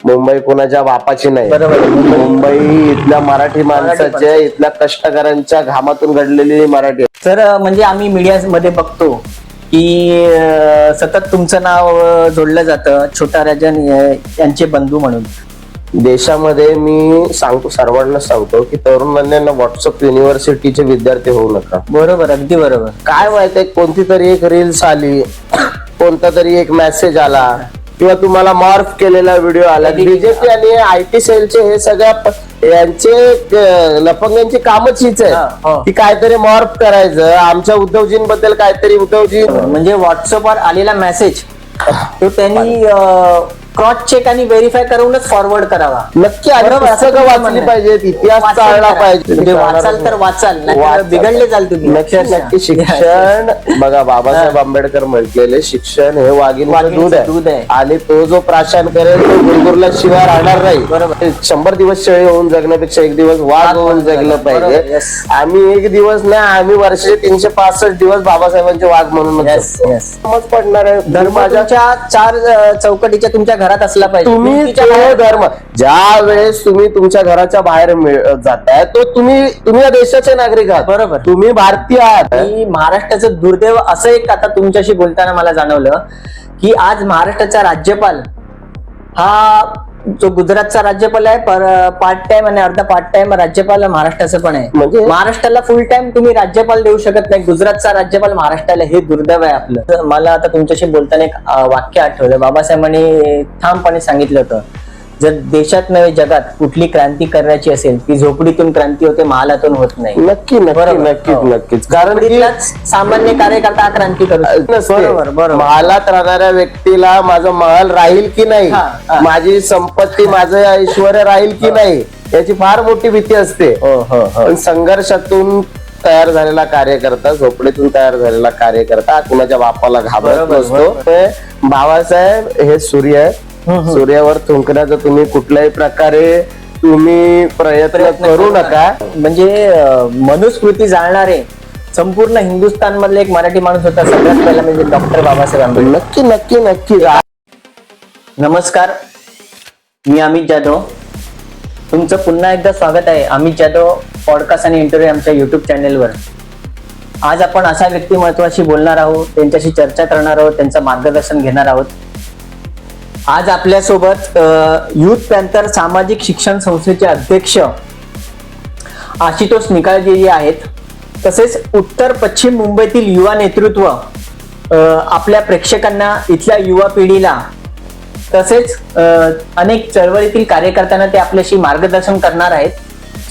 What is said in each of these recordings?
मुंबई कोणाच्या बापाची नाही, मुंबई इथल्या मराठी माणसाच्या, इथल्या कष्टकऱ्यांच्या घामातून घडलेली मराठी. तर म्हणजे आम्ही मीडिया मध्ये बघतो की सतत तुमचं नाव जोडलं जातं छोटा राजन यांचे बंधू म्हणून. देशामध्ये मी सांगतो, सर्वांना सांगतो की तरुणांना व्हॉट्सअप युनिव्हर्सिटीचे विद्यार्थी होऊ नका. बरोबर, अगदी बरोबर. काय माहितीये, कोणती तरी एक रील्स आली, कोणता तरी एक मेसेज आला किंवा तुम्हाला मॉर्फ केलेला व्हिडिओ आला. बीजेपी आणि आयटी सेलचे हे सगळ्या यांचे लफंगांची कामच हीच आहे की काहीतरी मॉर्फ करायचं. आमच्या उद्धवजींबद्दल काहीतरी, उद्धवजी म्हणजे व्हॉट्सअपवर आलेला मेसेज तो त्यांनी क्रॉस चेक आणि व्हेरीफाय करूनच फॉरवर्ड करावा. नक्की पुस्तकं वाचली पाहिजेत, इतिहास चालला पाहिजे. म्हणजे वाचाल तर वाचाल, बिघडले जाल तुम्ही. नक्की शिक्षण बघा, बाबासाहेब आंबेडकर म्हटलेले शिक्षण हे वाघिणीचं दूध आहे आणि तो जो प्राशन करेल तो गुरगुरला शिवाय राहणार नाही. बरोबर. 100 दिवस शेळी होऊन जगण्यापेक्षा एक दिवस वाघ होऊन जगलं पाहिजे. आम्ही एक दिवस नाही, आम्ही वर्षे 365 दिवस बाबासाहेबांचे वाघ म्हणून समज पडणार आहे. धर्माच्या 4 चौकटीच्या तुमच्या घरात असला पाहिजे. तुम्ही धर्म ज्या वेळेस तुम्ही तुमच्या घराच्या बाहेर जाताय तो तुम्ही या देशाचे नागरिक आहात. बरोबर. तुम्ही भारतीय आहात. महाराष्ट्राचं दुर्दैव असं एक आता तुमच्याशी बोलताना मला जाणवलं की आज महाराष्ट्राचा राज्यपाल हा जो गुजरातचा राज्यपाल आहे पार्ट टाइम आणि अर्धा पार्ट टाइम राज्यपाल महाराष्ट्राचं पण आहे. म्हणजे महाराष्ट्राला फुल टाइम तुम्ही राज्यपाल देऊ शकत नाही, गुजरातचा राज्यपाल महाराष्ट्राला. हे दुर्दैव आहे आपलं. मला आता तुमच्याशी बोलताना एक वाक्य आठवलं. बाबासाहेबांनी ठामपणे सांगितलं होतं, जर देशात नव्हे जगात कुठली क्रांती करायची असेल ती झोपडीतून क्रांती होते, महालातून होत नाही. नक्कीच कारण सामान्य कार्यकर्ता क्रांती करू. बरोबर. महालात राहणाऱ्या व्यक्तीला माझं महल राहील की नाही, माझी संपत्ती, माझं ऐश्वर राहील की नाही, याची फार मोठी भीती असते. पण संघर्षातून तयार झालेला कार्यकर्ता, झोपडीतून तयार झालेला कार्यकर्ता कुणाच्या बापाला घाबरत नसतो. बाबासाहेब हे सूर्य आहे, सूर्यावर थुंकण्याचा तुम्ही कुठल्याही प्रकारे तुम्ही प्रयत्न करू नका. म्हणजे मनुस्मृती जाणणारे संपूर्ण हिंदुस्थान मधले एक मराठी माणूस होता सगळ्यात पहिला म्हणजे डॉक्टर बाबासाहेब आंबेडकर. नक्की. नमस्कार, मी अमित जाधव. तुमचं पुन्हा एकदा स्वागत आहे अमित जाधव पॉडकास्ट आणि इंटरव्ह्यू आमच्या युट्यूब चॅनेलवर. आज आपण अशा व्यक्तिमत्वाशी बोलणार आहोत, त्यांच्याशी चर्चा करणार आहोत, त्यांचं मार्गदर्शन घेणार आहोत. आज आपल्यासोबत युथ पॅन्थर सामाजिक शिक्षण संस्थेचे अध्यक्ष आशुतोष निकाळजे आहेत. तसेच उत्तर पश्चिम मुंबईतील युवा नेतृत्व आपल्या प्रेक्षकांना, इथल्या युवा पिढीला, तसेच अनेक चळवळीतील कार्यकर्त्यांना ते आपल्याशी मार्गदर्शन करणार आहेत.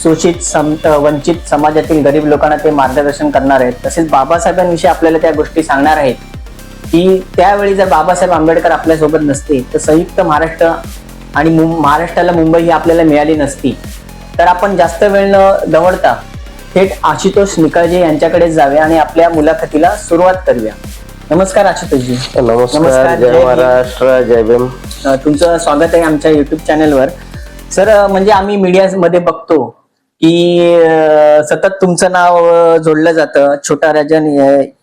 शोषित वंचित समाजातील गरीब लोकांना ते मार्गदर्शन करणार आहेत. तसेच बाबासाहेबांविषयी आपल्याला त्या गोष्टी सांगणार आहेत की त्यावेळी जर बाबासाहेब आंबेडकर आपल्यासोबत नसते तर संयुक्त महाराष्ट्र आणि महाराष्ट्राला मुंबई ही आपल्याला मिळाली नसती. तर आपण जास्त वेळ न दवडता थेट आशुतोष निकाळजे यांच्याकडे जाऊया आणि आपल्या मुलाखतीला सुरुवात करूया. नमस्कार आशुतोषजी. नमस्कार. जय महाराष्ट्र, जय भीम. तुमचं स्वागत आहे आमच्या युट्यूब चॅनलवर. सर, म्हणजे आम्ही मीडिया मध्ये बघतो की सतत तुमचं नाव जोडलं जातं छोटा राजन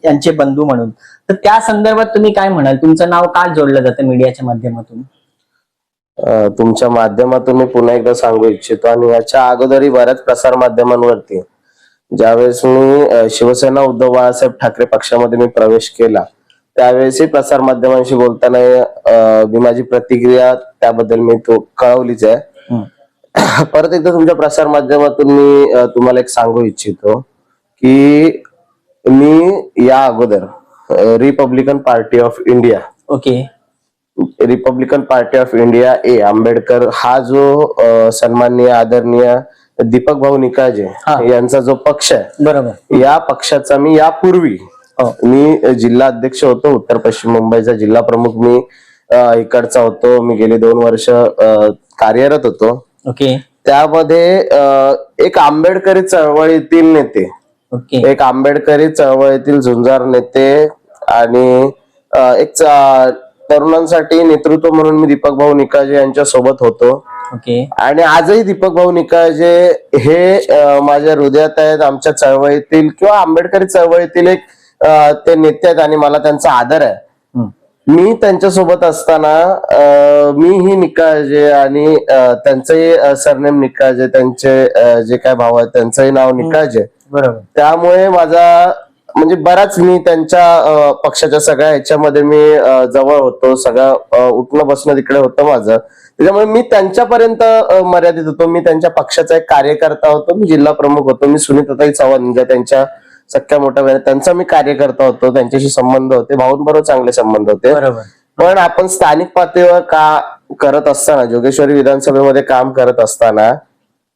यांचे बंधू म्हणून. तर त्या संदर्भात तुम्ही काय म्हणाल, तुमचं नाव का जोडलं जातं मीडियाच्या माध्यमातून? तुमच्या माध्यमातून मी पुन्हा एकदा सांगू इच्छितो आणि याच्या अगोदरही बऱ्याच प्रसार माध्यमांवरती ज्यावेळेस मी शिवसेना उद्धव बाळासाहेब ठाकरे पक्षामध्ये मी प्रवेश केला त्यावेळेसही प्रसार माध्यमांशी बोलताना माझी प्रतिक्रिया त्याबद्दल मी तो कळवलीच आहे. परत एकदा तुमच्या प्रसार माध्यमातून मी तुम्हाला एक सांगू इच्छितो की मी या अगोदर Republican party of India, Republican party of India Ambedkar हा जो सन्माननीय आदरणीय दीपक भाऊ निकाळजे यांचा जो पक्ष आहे, बरोबर, या पक्षाचा मी यापूर्वी मी जिल्हा अध्यक्ष होतो. उत्तर पश्चिम मुंबईचा जिल्हा प्रमुख मी इकडचा होतो. मी गेली 2 वर्ष कार्यरत होतो. त्यामध्ये एक आंबेडकरी चळवळीतील नेते, एक आंबेडकरी चळवळीतील झुंजार नेते आणि एक तरुणांसाठी नेतृत्व म्हणून मी दीपक भाऊ निकाळजे यांच्या सोबत होतो. आणि आजही दीपक भाऊ निकाळजे हे माझ्या हृदयात आहेत. आमच्या चळवळीतील किंवा आंबेडकरी चळवळीतील एक ते नेते आहेत आणि मला त्यांचा आदर आहे. मी त्यांच्यासोबत असताना मीही निकाळजे आणि त्यांचंही सरनेम निकाळजे, त्यांचे जे काय भाऊ आहेत त्यांचंही नाव निकाळजे. बरोबर. त्यामुळे माझा म्हणजे बराच मी त्यांच्या पक्षाच्या सगळ्या ह्याच्यामध्ये मी जवळ होतो, सगळं उठणं बसणं तिकडे होतं माझं. त्याच्यामुळे मी त्यांच्यापर्यंत मर्यादित होतो. मी त्यांच्या पक्षाचा एक कार्यकर्ता होतो, मी जिल्हा प्रमुख होतो. मी सुनीताताई चव्हाण म्हणजे त्यांच्या सख्या मोठ्या बहिणी त्यांचा मी कार्यकर्ता होतो, त्यांच्याशी संबंध होते, भाऊंबरोबर चांगले संबंध होते. बरोबर. पण आपण स्थानिक पातळीवर का करत असताना, जोगेश्वरी विधानसभेमध्ये काम करत असताना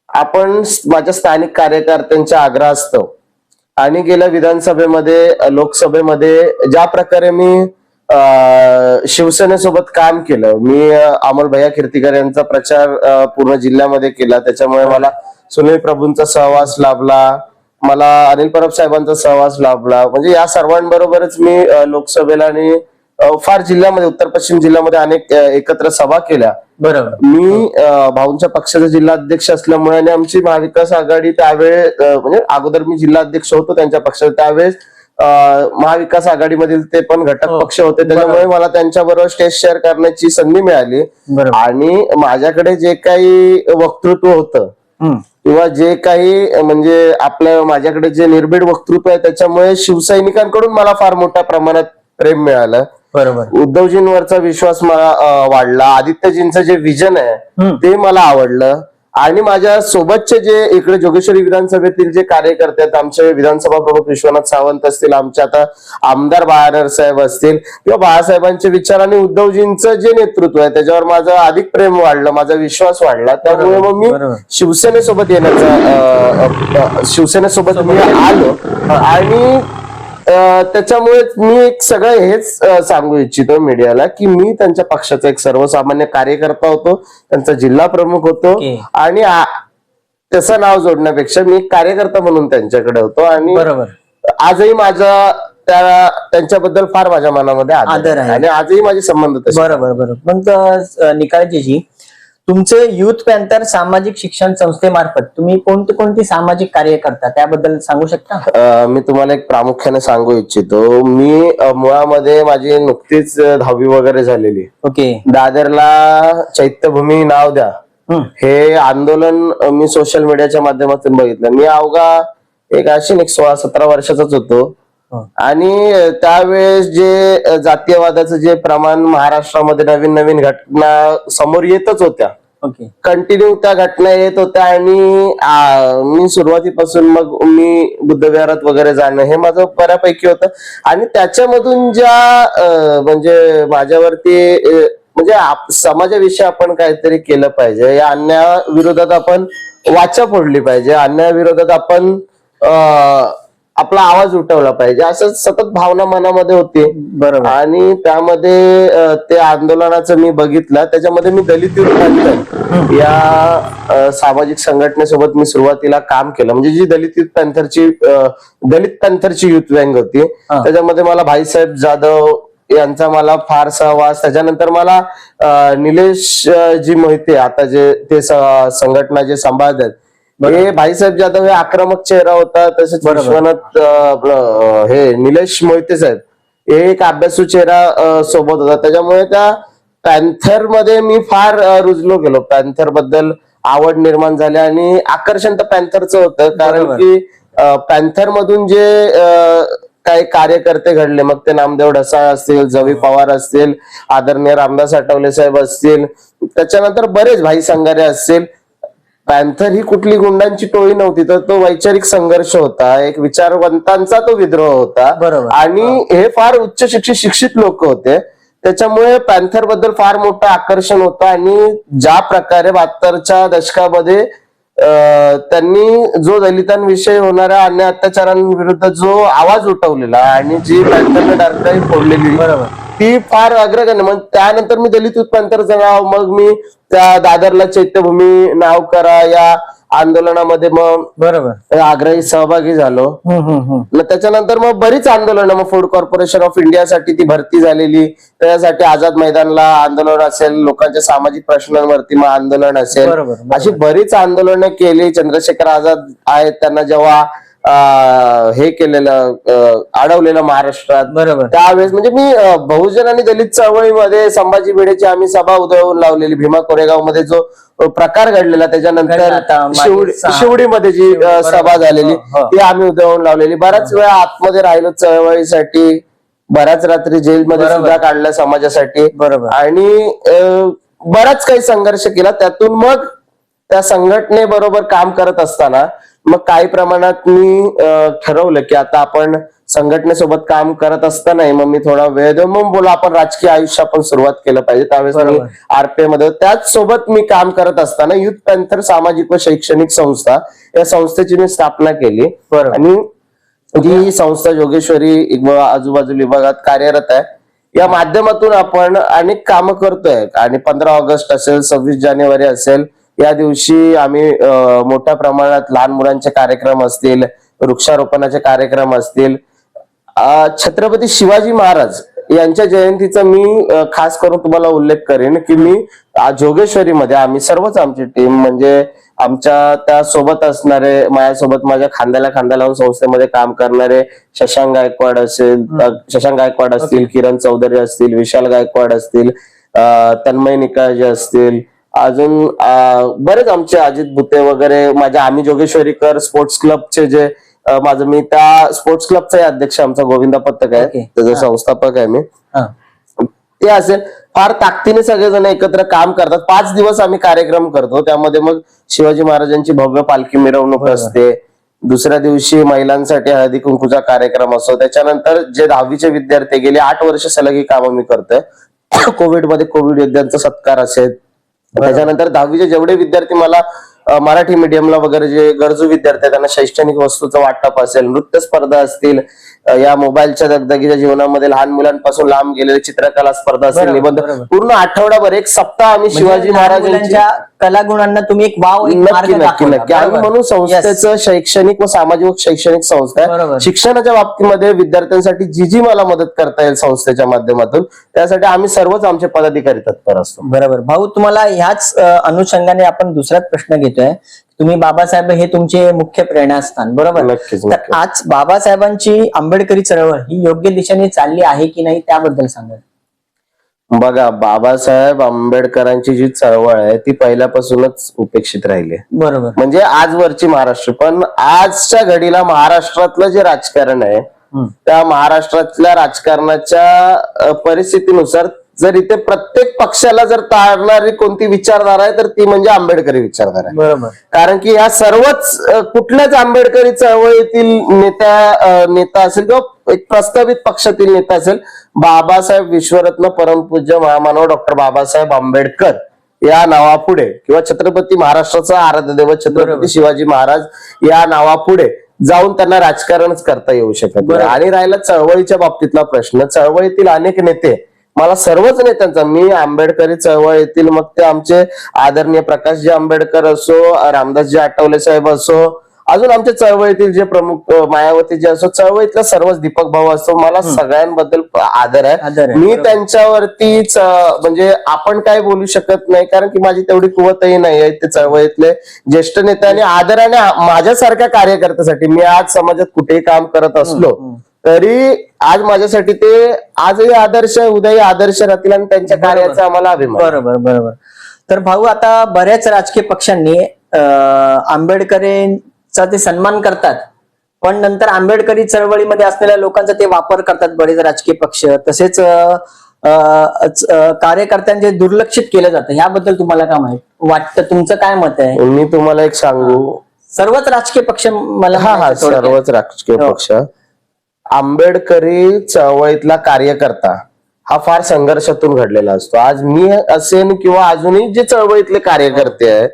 आपण माझ्या स्थानिक कार्यकर्त्यांच्या आग्रहास्तव आणि गेल्या विधानसभेमध्ये लोकसभेमध्ये ज्या प्रकारे मी शिवसेनेसोबत काम केलं, मी अमोल भैया कीर्तीकर यांचा प्रचार पूर्ण जिल्ह्यामध्ये केला. त्याच्यामुळे मला सुनील प्रभूंचा सहवास लाभला, मला अनिल परब साहेबांचा सहवास लाभला. म्हणजे या सर्वांबरोबरच मी लोकसभेला आणि फार जिल्ह्यामध्ये, उत्तर पश्चिम जिल्ह्यामध्ये अनेक एकत्र सभा केल्या. बरोबर. मी भाऊंच्या पक्षाचा जिल्हा अध्यक्ष असल्यामुळे आणि आमची महाविकास आघाडी त्यावेळेस म्हणजे अगोदर मी जिल्हा अध्यक्ष होतो त्यांच्या पक्षाचा, त्यावेळेस महाविकास आघाडीमधील ते पण घटक पक्ष होते. त्याच्यामुळे मला त्यांच्याबरोबर स्टेज शेअर करण्याची संधी मिळाली. आणि माझ्याकडे जे काही वक्तृत्व होतं किंवा जे काही म्हणजे माझ्याकडे जे निर्भीड वक्तृत्व आहे, त्याच्यामुळे शिवसैनिकांकडून मला फार मोठ्या प्रमाणात प्रेम मिळालं. बरोबर. उद्धवजींवरचा विश्वास मला वाढला. आदित्यजींचं जे विजन आहे ते मला आवडलं. आणि माझ्या सोबतचे जे इकडे जोगेश्वरी विधानसभेतील जे कार्यकर्ते आहेत, आमचे विधानसभा प्रमुख विश्वनाथ सावंत असतील, आमचे आता आमदार बाळानर साहेब असतील, किंवा बाळासाहेबांचे विचार आणि उद्धवजींचं जे नेतृत्व आहे त्याच्यावर माझं अधिक प्रेम वाढलं, माझा विश्वास वाढला. त्यामुळे मग मी शिवसेनेसोबत शिवसेनेसोबत मी आलो. आणि त्याच्यामुळे मी एक सगळं हेच सांगू इच्छितो मीडियाला की मी त्यांच्या पक्षाचा एक सर्वसामान्य कार्यकर्ता होतो, त्यांचा जिल्हा प्रमुख होतो. आणि त्याचं नाव जोडण्यापेक्षा मी एक कार्यकर्ता म्हणून त्यांच्याकडे होतो. आणि आजही माझा त्यांच्याबद्दल फार माझ्या मनामध्ये आदर आहे आणि आजही माझे संबंध तसे. बरोबर. पण निकाळजीजी, तुमचे युथ पॅन्थर सामाजिक शिक्षण संस्थेमार्फत तुम्ही कोणती सामाजिक कार्य करता त्याबद्दल सांगू शकता? मी तुम्हाला एक प्रामुख्याने सांगू इच्छितो. मी मुळामध्ये माझी नुकतीच 10वी वगैरे झालेली. ओके. दादरला चैत्यभूमी नाव द्या हे आंदोलन मी सोशल मीडियाच्या माध्यमातून बघितलं. मी अवघा एक 16-17 वर्षाचाच होतो. आणि त्यावेळेस जे जातीयवादाचं जे प्रमाण महाराष्ट्रामध्ये नवीन नवीन घटना समोर येतच होत्या, कंटिन्यू त्या घटना येत होत्या. आणि मी सुरुवातीपासून मग मी बुद्धविहारात वगैरे जाणं हे माझं बऱ्यापैकी होतं. आणि त्याच्यामधून ज्या म्हणजे माझ्यावरती म्हणजे समाजाविषयी आपण काहीतरी केलं पाहिजे, या अन्यायाविरोधात आपण वाचा फोडली पाहिजे, अन्यायाविरोधात आपण आपला आवाज उठवला पाहिजे, असं सतत भावना मनामध्ये होती. बरोबर. आणि त्यामध्ये ते आंदोलनाचं मी बघितलं. त्याच्यामध्ये मी दलित युथ पॅन्थर या सामाजिक संघटनेसोबत मी सुरुवातीला काम केलं. म्हणजे जी दलित पॅन्थरची युथ वँग होती, त्याच्यामध्ये मला भाईसाहेब जाधव यांचा मला फार सहवास. त्याच्यानंतर मला निलेश जी मोहिते आता जे ते संघटना जे सांभाळतात, हे भाईसाहेब जाधव हे आक्रमक चेहरा होता. तसेच विश्वनाथ हे निलेश मोहिते साहेब हे एक अभ्यासू चेहरा सोबत होता. त्याच्यामुळे त्या पॅन्थर मध्ये मी फार रुजलो गेलो, पॅन्थर बद्दल आवड निर्माण झाली. आणि आकर्षण तर पॅन्थरचं होतं, कारण की पॅन्थर मधून जे काही कार्यकर्ते घडले, मग ते नामदेव ढसाळ असतील, जवी पवार असतील, आदरणीय रामदास आठवले साहेब असतील, त्याच्यानंतर बरेच भाई संगारे असतील. पॅन्थर ही कुठली गुंडांची टोळी नव्हती, तर तो वैचारिक संघर्ष होता, एक विचारवंतांचा तो विद्रोह होता. आणि हे फार उच्च शिक्षित लोक होते. त्याच्यामुळे पॅन्थर बद्दल फार मोठं आकर्षण होतं. आणि ज्या प्रकारे 72च्या दशकामध्ये त्यांनी जो दलितांविषयी होणाऱ्या अन्याय अत्याचारांविरुद्ध जो आवाज उठवलेला आणि जी पॅन्थरने डारकाई फोडलेली ती फार अग्रगण्य. मग त्यानंतर मी दलित युथ पॅन्थरचं नाव, मग मी त्या दादरला चैत्यभूमी नाव करा या आंदोलनामध्ये मग आग्रही सहभागी झालो. मग त्याच्यानंतर मग बरीच आंदोलनं, मग फूड कॉर्पोरेशन ऑफ इंडियासाठी ती भरती झालेली, त्याच्यासाठी आझाद मैदानला आंदोलन असेल, लोकांच्या सामाजिक प्रश्नांवरती मग आंदोलन असेल, अशी बरीच आंदोलनं केली. चंद्रशेखर आझाद आहेत, त्यांना जेव्हा हे केलेलं अडवलेलं महाराष्ट्रात. बरोबर. त्यावेळेस म्हणजे मी बहुजन आणि दलित चळवळीमध्ये संभाजी भिडेची आम्ही सभा उधळून लावलेली. भीमा कोरेगाव मध्ये जो प्रकार घडलेला, त्याच्यानंतर शिवडीमध्ये जी सभा झालेली ती आम्ही उधळून लावलेली. बऱ्याच वेळा आतमध्ये राहिलो चळवळीसाठी, बऱ्याच रात्री जेलमध्ये सुद्धा काढल्या समाजासाठी. बरोबर. आणि बराच काही संघर्ष केला. त्यातून मग त्या संघटनेबरोबर काम करत असताना मग काही प्रमाणात मी ठरवलं की आता आपण संघटनेसोबत काम करत असताना मग मी थोडा वेळ देऊन मग बोला आपण राजकीय आयुष्य आपण सुरुवात केलं पाहिजे. त्यावेळेस मी आरपीआय मध्ये, त्याच सोबत मी काम करत असताना युथ पॅन्थर सामाजिक व शैक्षणिक संस्था या संस्थेची मी स्थापना केली. आणि जी संस्था जोगेश्वरी आजूबाजू विभागात कार्यरत आहे. या माध्यमातून आपण अनेक कामं करतोय. आणि 15 ऑगस्ट असेल, 26 जानेवारी असेल, या दिवशी आम्ही मोठ्या प्रमाणात लहान मुलांचे कार्यक्रम असतील, वृक्षारोपणाचे कार्यक्रम असतील. छत्रपती शिवाजी महाराज यांच्या जयंतीचा मी खास करून तुम्हाला उल्लेख करेन की मी जोगेश्वरीमध्ये आम्ही सर्वच आमची टीम म्हणजे आमच्या त्या सोबत असणारे, माझ्यासोबत माझ्या खांद्याला खांदा लावून संस्थेमध्ये काम करणारे शशांक गायकवाड असतील, किरण चौधरी असतील, विशाल गायकवाड असतील, तन्मय निकाळजे असतील, अजून बरेच आमचे अजित भुते वगैरे, माझ्या आम्ही जोगेश्वरीकर स्पोर्ट्स क्लबचे जे माझं मी त्या स्पोर्ट्स क्लबचा अध्यक्ष आमचा गोविंदा पथक आहे, त्याचा संस्थापक आहे मी. ते असेल, फार ताकदीने सगळेजण एकत्र काम करतात. 5 दिवस आम्ही कार्यक्रम करतो. त्यामध्ये मग शिवाजी महाराजांची भव्य पालखी मिरवणूक असते. दुसऱ्या दिवशी महिलांसाठी हळदी कुंकूचा कार्यक्रम असतो. त्याच्यानंतर जे 10वीचे विद्यार्थी गेले 8 वर्ष सलग ही कामं मी करतोय. कोविडमध्ये कोविड योद्ध्यांचा सत्कार असेल. त्याच्यानंतर 10वीचे जेवढे विद्यार्थी मला मराठी मीडियमला वगैरे जे गरजू विद्यार्थी आहेत त्यांना शैक्षणिक वस्तूचं वाटप असेल, नृत्य स्पर्धा असतील, या मोबाईलच्या दगदगीच्या जीवनामध्ये लहान मुलांपासून लांब गेलेले चित्रकला स्पर्धा असेल, निबंध, पूर्ण आठवडाभर एक सप्ताह आम्ही शिवाजी महाराजांच्या कलागुणांना तुम्ही एक वाव नक्की आणि म्हणून संस्थेचं शैक्षणिक व सामाजिक शैक्षणिक संस्था आहे. शिक्षणाच्या बाबतीमध्ये विद्यार्थ्यांसाठी जी मला मदत करता येईल संस्थेच्या माध्यमातून त्यासाठी आम्ही सर्वच आमचे पदाधिकारी तत्पर असतो. बरोबर. भाऊ, तुम्हाला ह्याच अनुषंगाने आपण दुसराच प्रश्न घेतोय. तुम्ही बाबासाहेब हे तुमचे मुख्य प्रेरणास्थान, बरोबर? नक्कीच. तर आज बाबासाहेबांची आंबेडकरी चळवळ ही योग्य दिशेने चालली आहे की नाही त्याबद्दल सांगा. बघा, बाबासाहेब आंबेडकरांची जी चळवळ आहे ती पहिल्यापासूनच उपेक्षित राहिली, बरोबर? म्हणजे आजवरची महाराष्ट्र, पण आजच्या घडीला महाराष्ट्रातलं जे राजकारण आहे त्या महाराष्ट्रातल्या राजकारणाच्या परिस्थितीनुसार जर इथे प्रत्येक पक्षाला जर तारणारी कोणती विचारधारा आहे तर ती म्हणजे आंबेडकरी विचारधारा आहे, बरोबर? कारण की ह्या सर्वच कुठल्याच आंबेडकरी चळवळीतील नेता असेल किंवा एक प्रस्तावित पक्षातील नेता असेल, बाबासाहेब विश्वरत्न परमपूज्य महामानव डॉक्टर बाबासाहेब आंबेडकर या नावापुढे किंवा छत्रपती महाराष्ट्राचा आराध्य दैवत छत्रपती शिवाजी महाराज या नावापुढे जाऊन त्यांना राजकारणच करता येऊ शकत नाही. आणि राहिला चळवळीच्या बाबतीतला प्रश्न, चळवळीतील अनेक नेते, मला सर्वच नेत्यांचा, मी आंबेडकरी चळवळीतील मग ते आमचे आदरणीय प्रकाशजी आंबेडकर असो, रामदासजी आठवले साहेब असो, अजून आमच्या चळवळीतील जे प्रमुख मायावती जे असो, चळवळीतला सर्वच दीपक भाऊ असो, मला सगळ्यांबद्दल आदर आहे. मी त्यांच्यावरतीच म्हणजे आपण काय बोलू शकत नाही कारण की माझी तेवढी कुवतही नाही आहे. ते चळवळीतले ज्येष्ठ नेते आणि आदराने माझ्यासारख्या कार्यकर्त्यासाठी, मी आज समाजात कुठेही काम करत असलो तरी आज माझ्यासाठी ते आजही आदर्श, उद्याही आदर्श राहतील आणि त्यांच्या कार्याचा आम्हाला अभिमान. बरोबर बरोबर. तर भाऊ, आता बऱ्याच राजकीय पक्षांनी आंबेडकरांचा ते सन्मान करतात, पण नंतर आंबेडकरी चळवळीमध्ये असलेल्या लोकांचा ते वापर करतात बरेच राजकीय पक्ष. तसेच कार्यकर्त्यांचे दुर्लक्षित केलं जातं. ह्याबद्दल तुम्हाला काय माहित वाटतं? तुमचं काय मत आहे? मी तुम्हाला एक सांगू, सर्वच राजकीय पक्ष मला सर्वच राजकीय पक्ष आंबेडकरी चळवळीतला कार्यकर्ता हा फार संघर्षातून घडलेला असतो. आज मी असेन किंवा अजूनही जे चळवळीतले कार्यकर्ते आहे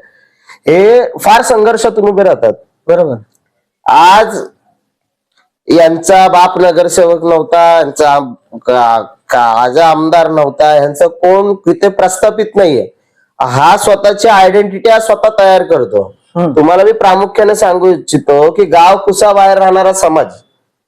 हे फार संघर्षातून उभे राहतात, बरोबर? आज यांचा बाप नगरसेवक नव्हता, यांचा आज आमदार नव्हता, यांचं कोण तिथे प्रस्थापित नाहीये, हा स्वतःची आयडेंटिटी हा स्वतः तयार करतो. तुम्हाला मी प्रामुख्याने सांगू इच्छितो की गाव कुसा बाहेर राहणारा समाज,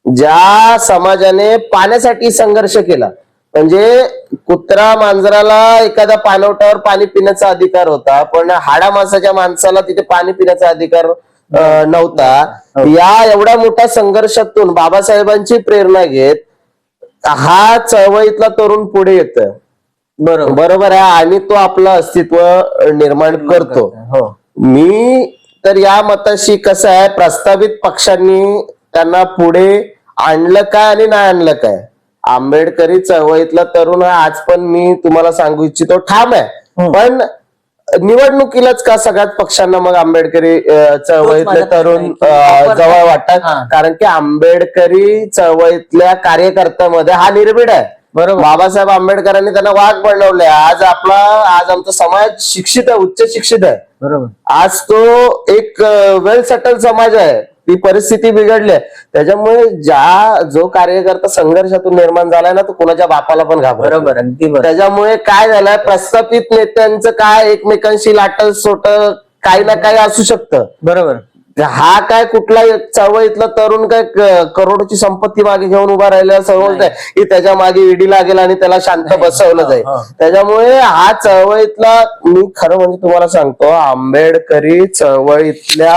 ज्या समाजाने पाण्यासाठी संघर्ष केला, म्हणजे कुत्रा मांजराला एखाद्या पाणवठ्यावर पाणी पिण्याचा अधिकार होता, पण हाडा मासाच्या माणसाला तिथे पाणी पिण्याचा अधिकार नव्हता. या एवढ्या मोठ्या संघर्षातून बाबासाहेबांची प्रेरणा घेत हा चळवळीतला तरुण पुढे येत. बरोबर आहे. आणि तो आपलं अस्तित्व निर्माण करतो. मी तर या मताशी कसं आहे, प्रस्तावित पक्षांनी त्यांना पुढे आणलं काय आणि नाही आणलं काय, आंबेडकरी चळवळीतला तरुण हा आज पण मी तुम्हाला सांगू इच्छितो ठाम आहे. पण निवडणुकीलाच का सगळ्याच पक्षांना मग आंबेडकरी चळवळीतले तरुण जवळ वाटतात? कारण की आंबेडकरी चळवळीतल्या कार्यकर्त्यामध्ये हा निर्भीड आहे. बाबासाहेब आंबेडकरांनी त्यांना वाघ बनवलंय. आज आमचा समाज शिक्षित आहे, उच्च शिक्षित आहे. आज तो एक वेल सेटल समाज आहे. ती परिस्थिती बिघडली आहे. त्याच्यामुळे जो कार्यकर्ता संघर्षातून निर्माण झालाय ना, तो कोणाच्या बापाला पण घाबरत. त्याच्यामुळे काय झालंय, प्रस्थापित नेत्यांचं काय एकमेकांशी लाटल सोट काही ना काही असू शकतं. हा काय कुठला चळवळीतला तरुण काय करोडची संपत्ती मागे घेऊन उभा राहिला समज नाही की त्याच्या मागे ईडी लागेल आणि त्याला शांत बसवलं जाईल. त्याच्यामुळे हा चळवळीतला, मी खरं म्हणजे तुम्हाला सांगतो, आंबेडकरी चळवळीतल्या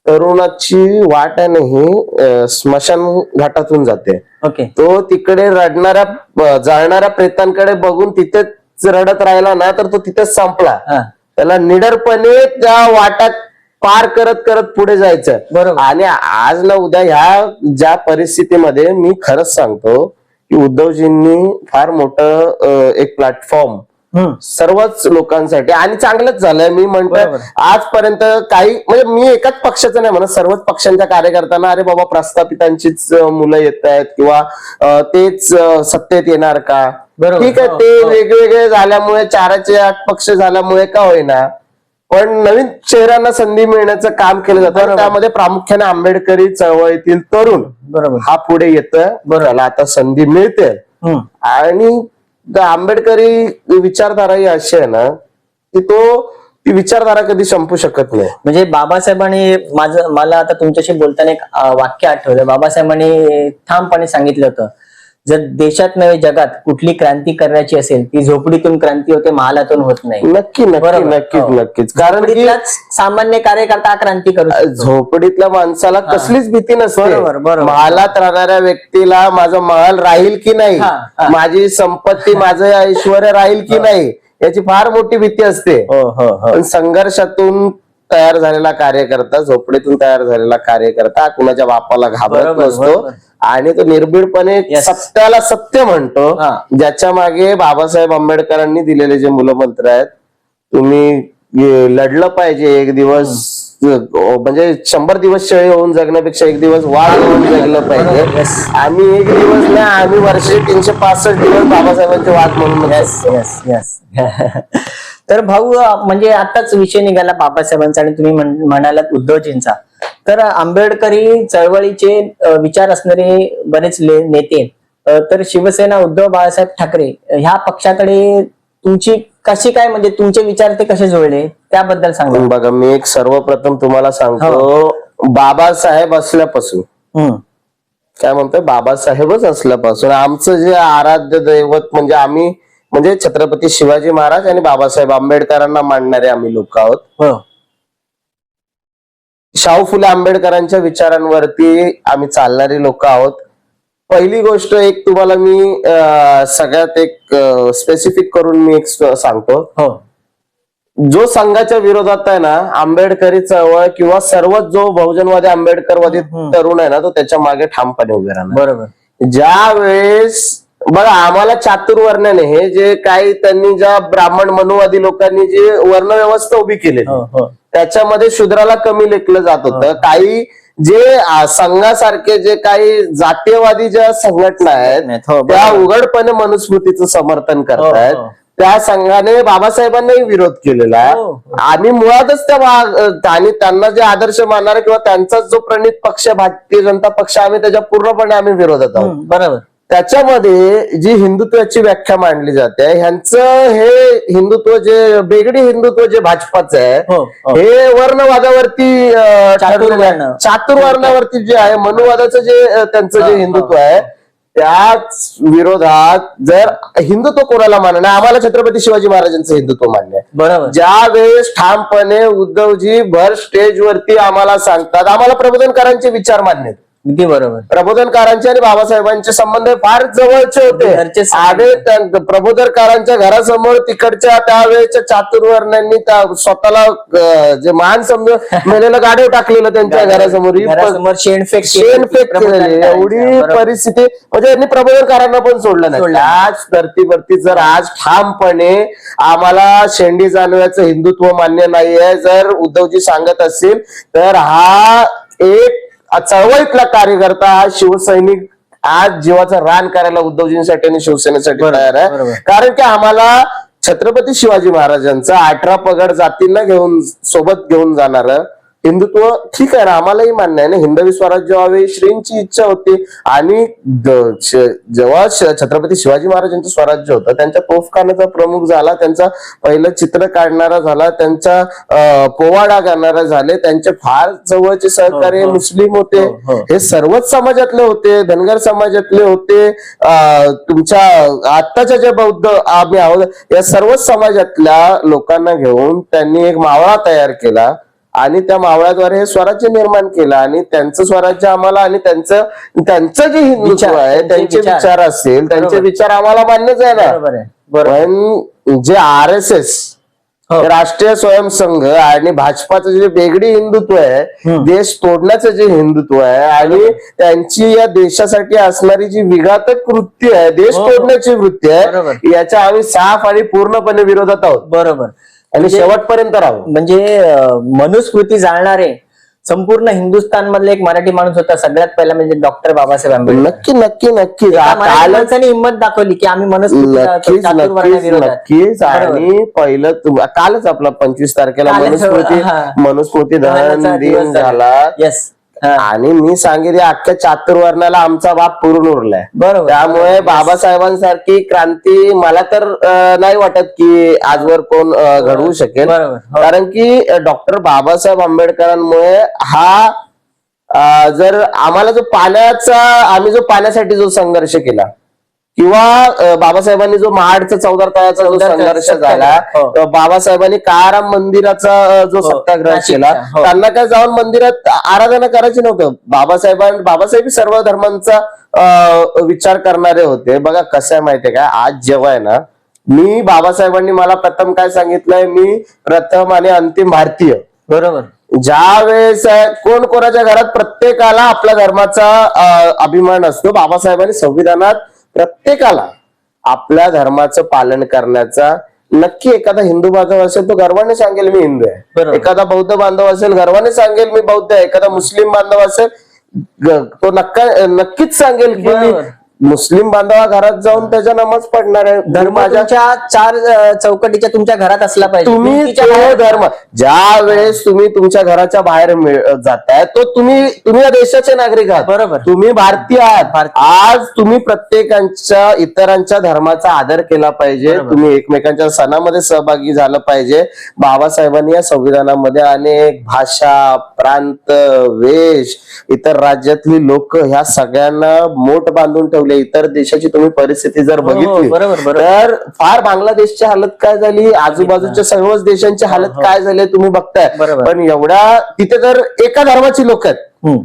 तरुणाची वाट आहे नाही स्मशान घाटातून जाते. तो तिकडे रडणाऱ्या जळणाऱ्या प्रेतांकडे बघून तिथेच रडत राहिला ना, तर तो तिथेच संपला. त्याला निडरपणे त्या वाटात पार करत करत पुढे जायचं. आणि आज ना उद्या ह्या ज्या परिस्थितीमध्ये मी खरंच सांगतो की उद्धवजींनी फार मोठं एक प्लॅटफॉर्म सर्वच लोकांसाठी, आणि चांगलंच झालंय. मी म्हणतो आजपर्यंत काही म्हणजे मी एकाच पक्षाचं नाही म्हणत, सर्वच पक्षांच्या कार्यकर्त्यांना अरे बाबा प्रस्थापितांचीच मुलं येत आहेत किंवा तेच सत्तेत येणार का, ठीक आहे, ते वेगवेगळे झाल्यामुळे 4-8 पक्ष झाल्यामुळे का होईना, पण नवीन चेहऱ्यांना संधी मिळण्याचं काम केलं जातं. त्यामध्ये प्रामुख्याने आंबेडकरी चळवळीतील तरुण हा पुढे येतोय. त्याला आता संधी मिळते. आणि आंबेडकरी विचारधारा ही अशी आहे ना की ती विचारधारा कधी संपू शकत नाही. म्हणजे बाबासाहेबांनी मला आता तुमच्याशी बोलताना एक वाक्य आठवलं. बाबासाहेबांनी ठामपणे सांगितलं होतं, जर देशात नव्हे जगात कुठली क्रांती करायची असेल ती झोपडीतून क्रांती होते, महालातून होत नाही. नक्कीच. कारण की सामान्य कार्यकर्ता क्रांती करू. झोपडीतल्या माणसाला कसलीच भीती नसते. महालात राहणाऱ्या व्यक्तीला माझं महाल राहील की नाही, माझी संपत्ती माझं ऐश्वर राहील की नाही, याची फार मोठी भीती असते. पण संघर्षातून तयार झालेला कार्यकर्ता, झोपडीतून तयार झालेला कार्यकर्ता कुणाच्या बापाला घाबरत नसतो आणि तो निर्भीडपणे सत्याला सत्य म्हणतो. ज्याच्या मागे बाबासाहेब आंबेडकरांनी दिलेले जे मूलमंत्र आहेत, तुम्ही लढलं पाहिजे एक दिवस, म्हणजे 100 दिवस शेळी होऊन जगण्यापेक्षा एक दिवस वाघ होऊन जगलं पाहिजे. आम्ही एक दिवस नाही, आम्ही वर्षे 365 दिवस बाबासाहेबांचे वाघ म्हणून. तर भाऊ, म्हणजे आताच विषय निघाला बाबासाहेबांचा आणि तुम्ही म्हणालात उद्धवजींचा. तर आंबेडकरी चळवळीचे विचार असणारे बरेच नेते, तर शिवसेना उद्धव बाळासाहेब ठाकरे ह्या पक्षाकडे तुमची कशी काय, म्हणजे तुमचे विचार ते कसे जुळले त्याबद्दल सांगा. बघा, मी एक सर्वप्रथम तुम्हाला सांगतो, बाबासाहेब असल्यापासून, काय म्हणतोय, बाबासाहेबच असल्यापासून आमचं जे आराध्य दैवत म्हणजे छत्रपती शिवाजी महाराज आणि बाबासाहेब आंबेडकरांना मानणारे आम्ही लोक आहोत. शाहू फुले आंबेडकरांच्या विचारांवरती आम्ही चालणारी लोक आहोत. पहिली गोष्ट एक तुम्हाला मी सगळ्यात एक स्पेसिफिक करून मी एक सांगतो, जो संघाच्या विरोधात आहे ना आंबेडकरी चळवळ किंवा सर्वच जो बहुजनवादी आंबेडकरवादी तरुण आहे ना, तो त्याच्या मागे ठामपणे उभे राहणार. ज्या वेळेस बघा, आम्हाला चातुर्वर्ण्याने हे जे काही त्यांनी ज्या ब्राह्मण मनुवादी लोकांनी जी वर्णव्यवस्था उभी केली, त्याच्यामध्ये शूद्राला कमी लेखलं जात होतं. काही जे संघासारखे जे काही जातीयवादी ज्या संघटना आहेत त्या उघडपणे मनुस्मृतीचं समर्थन करतायत. त्या संघाने बाबासाहेबांनाही विरोध केलेला आहे. आम्ही मुळातच आणि त्यांना जे आदर्श मानणारे किंवा त्यांचा जो प्रणित पक्ष भारतीय जनता पक्ष, आम्ही त्याच्या पूर्णपणे आम्ही विरोधात आहोत. बरोबर. त्याच्यामध्ये जी हिंदुत्वाची व्याख्या मांडली जाते, ह्यांचं हे हिंदुत्व जे बेगडी हिंदुत्व जे भाजपाचं आहे, हे वर्णवादावरती चातुर्वर्णावरती जे आहे, मनुवादाचं जे त्यांचं जे हिंदुत्व आहे त्याच विरोधात जर हिंदुत्व कोणाला मान्य नाही, आम्हाला छत्रपती शिवाजी महाराजांचं हिंदुत्व मान्य आहे. बरोबर. ज्या वेळेस ठामपणे उद्धवजी भर स्टेजवरती आम्हाला सांगतात, आम्हाला प्रबोधनकारांचे विचार मान्य आहेत. अगदी बरोबर. प्रबोधनकारांचे आणि बाबासाहेबांचे संबंध फार जवळचे होते. घरचे संबंध. आगे प्रबोधनकारांच्या घरासमोर तिकडच्या त्यावेळेच्या चातुर्वर्ण्यांनी स्वतःला जे मान समजून मेलेलं गाडव टाकलेलं त्यांच्या घरासमोर घरासमोर शेणफेक शेणफेक केलेली, एवढी परिस्थिती म्हणजे यांनी प्रबोधनकारांना पण सोडलं नाही. त्याच धर्तीवरती जर आज ठामपणे आम्हाला शेंडी जाणव्याचं हिंदुत्व मान्य नाहीये जर उद्धवजी सांगत असतील, तर हा एक चळवळीतला कार्यकर्ता, हा शिवसैनिक आज जीवाचं रान करायला उद्धवजींसाठी आणि शिवसेनेसाठी तयार आहे. कारण की आम्हाला छत्रपती शिवाजी महाराजांचा 18 पगड जातींना घेऊन सोबत घेऊन जाणार हिंदुत्व ठीक आहे ना, आम्हालाही मान्य आहे ना, हिंदवी स्वराज्य व्हावे श्रींची इच्छा होती. आणि जेव्हा छत्रपती शिवाजी महाराजांचं स्वराज्य होतं, त्यांच्या तोफखान्याचा प्रमुख झाला, त्यांचा पहिलं चित्र काढणारा झाला, त्यांचा पोवाडा करणारा झाले, त्यांचे फार जवळचे सहकारी मुस्लिम होते. हे सर्वच समाजातले होते, धनगर समाजातले होते, तुमच्या आत्ताच्या जे बौद्ध आम्ही आहोत या सर्वच समाजातल्या लोकांना घेऊन त्यांनी एक मावळा तयार केला आणि त्या मावळ्याद्वारे हे स्वराज्य निर्माण केलं. आणि त्यांचं स्वराज्य आम्हाला आणि त्यांचं जे हिंदुत्व आहे, त्यांचे विचार असतील, त्यांचे विचार आम्हाला मान्यच आहे ना. पण जे RSS राष्ट्रीय स्वयंसंघ आणि भाजपाचं जे वेगळी हिंदुत्व आहे, देश तोडण्याचं जे हिंदुत्व आहे आणि त्यांची या देशासाठी असणारी जी विघातक वृत्ती आहे, देश तोडण्याची वृत्ती आहे, याच्या आम्ही साफ आणि पूर्णपणे विरोधात आहोत. बरोबर. आणि शेवटपर्यंत राहू. म्हणजे मनुस्मृती जाणणारे संपूर्ण हिंदुस्थान मधले एक मराठी माणूस होता सगळ्यात पहिला, म्हणजे डॉक्टर बाबासाहेब आंबेडकर. नक्की नक्की नक्की माणसाने हिंमत दाखवली की आम्ही नक्कीच. आणि पहिलं कालच आपला 25 तारखेला मनुस्मृती दहन दिन झाला. येस. आणि मी सांगितले अख्ख्या चातुर्वर्णाला आमचा बाप पुरून उरलाय. बरोबर. त्यामुळे बाबासाहेबांसारखी क्रांती मला तर नाही वाटत की आजवर कोण घडवू शकेल. कारण की डॉक्टर बाबासाहेब आंबेडकरांमुळे हा जर आम्हाला आम्ही जो पाण्यासाठी जो संघर्ष केला, किंवा बाबासाहेबांनी जो महाडचा 14 तळ्याचा जो संघर्ष झाला, बाबासाहेबांनी काळाराम मंदिराचा जो सत्याग्रह केला, त्यांना काय जाऊन मंदिरात आराधना करायची नव्हतं. बाबासाहेब सर्व धर्मांचा विचार करणारे होते. बघा कसं आहे माहितीये का, आज जेव्हा आहे ना, मी बाबासाहेबांनी मला प्रथम काय सांगितलंय, मी प्रथम आणि अंतिम भारतीय. बरोबर. ज्या वेळेस कोण कोणाच्या घरात प्रत्येकाला आपल्या धर्माचा अभिमान असतो, बाबासाहेबांनी संविधानात प्रत्येकाला आपल्या धर्माचं पालन करण्याचा, नक्की एखादा हिंदू बांधव असेल तो गर्वाने सांगेल मी हिंदू आहे, एखादा बौद्ध बांधव असेल गर्वाने सांगेल मी बौद्ध आहे, एखादा मुस्लिम बांधव असेल तो नक्कीच सांगेल की मी मुस्लिम बांधवा घरात जाऊन त्याच्या नमाज पडणार आहे. धर्माच्या 4 चौकटीच्या तुमच्या घरात असला पाहिजे. तुम्ही धर्म ज्या वेळेस तुम्ही तुमच्या घराच्या बाहेर जाताय तो तुम्ही या देशाचे नागरिक आहात. बरोबर. तुम्ही भारतीय आहात. आज तुम्ही प्रत्येकांच्या इतरांच्या धर्माचा आदर केला पाहिजे. तुम्ही एकमेकांच्या सणामध्ये सहभागी झालं पाहिजे. बाबासाहेबांनी या संविधानामध्ये अनेक भाषा, प्रांत, वेश, इतर राज्यातली लोक ह्या सगळ्यांना मोठ बांधून ठेवले. इतर देशाची तुम्ही परिस्थिती जर बघितली तर फार बांगलादेशची हालत काय झाली, आजूबाजूच्या सर्वच देशांची हालत काय झाली तुम्ही बघताय. पण एवढ्या तिथे तर एका धर्माची लोक आहेत,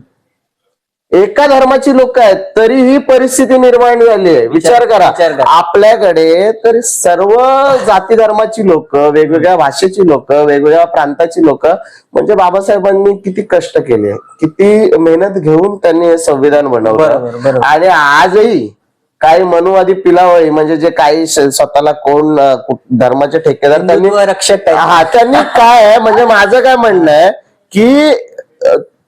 एका धर्माची लोक आहेत, तरी ही परिस्थिती निर्माण झाली आहे. विचार करा, आपल्याकडे तर सर्व जाती धर्माची लोक, वेगवेगळ्या भाषेची लोक, वेगवेगळ्या प्रांताची लोक. म्हणजे बाबासाहेबांनी किती कष्ट केले, किती मेहनत घेऊन त्यांनी हे संविधान बनवलं. आणि आजही काही मनुवादी पिलावळी, म्हणजे जे काही स्वतःला कोण धर्माचे ठेकेदार त्यांनी रक्षक त्यांनी काय आहे, म्हणजे माझं काय म्हणणं आहे की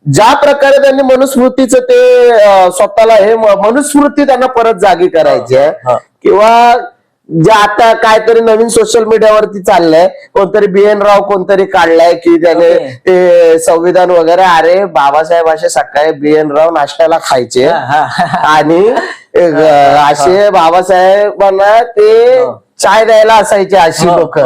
ज्या प्रकारे त्यांनी मनुस्मृतीचं ते स्वतःला हे मनुस्मृती त्यांना परत जागी करायची आहे, किंवा जे आता काहीतरी नवीन सोशल मीडियावरती चाललंय, कोणतरी BN राव कोणतरी काढलाय की त्याने ते संविधान वगैरे. अरे बाबासाहेब असे सकाळी BN राव नाश्त्याला खायचे आणि असे बाबासाहेबांना ते चाय द्यायला असायचे अशी लोक,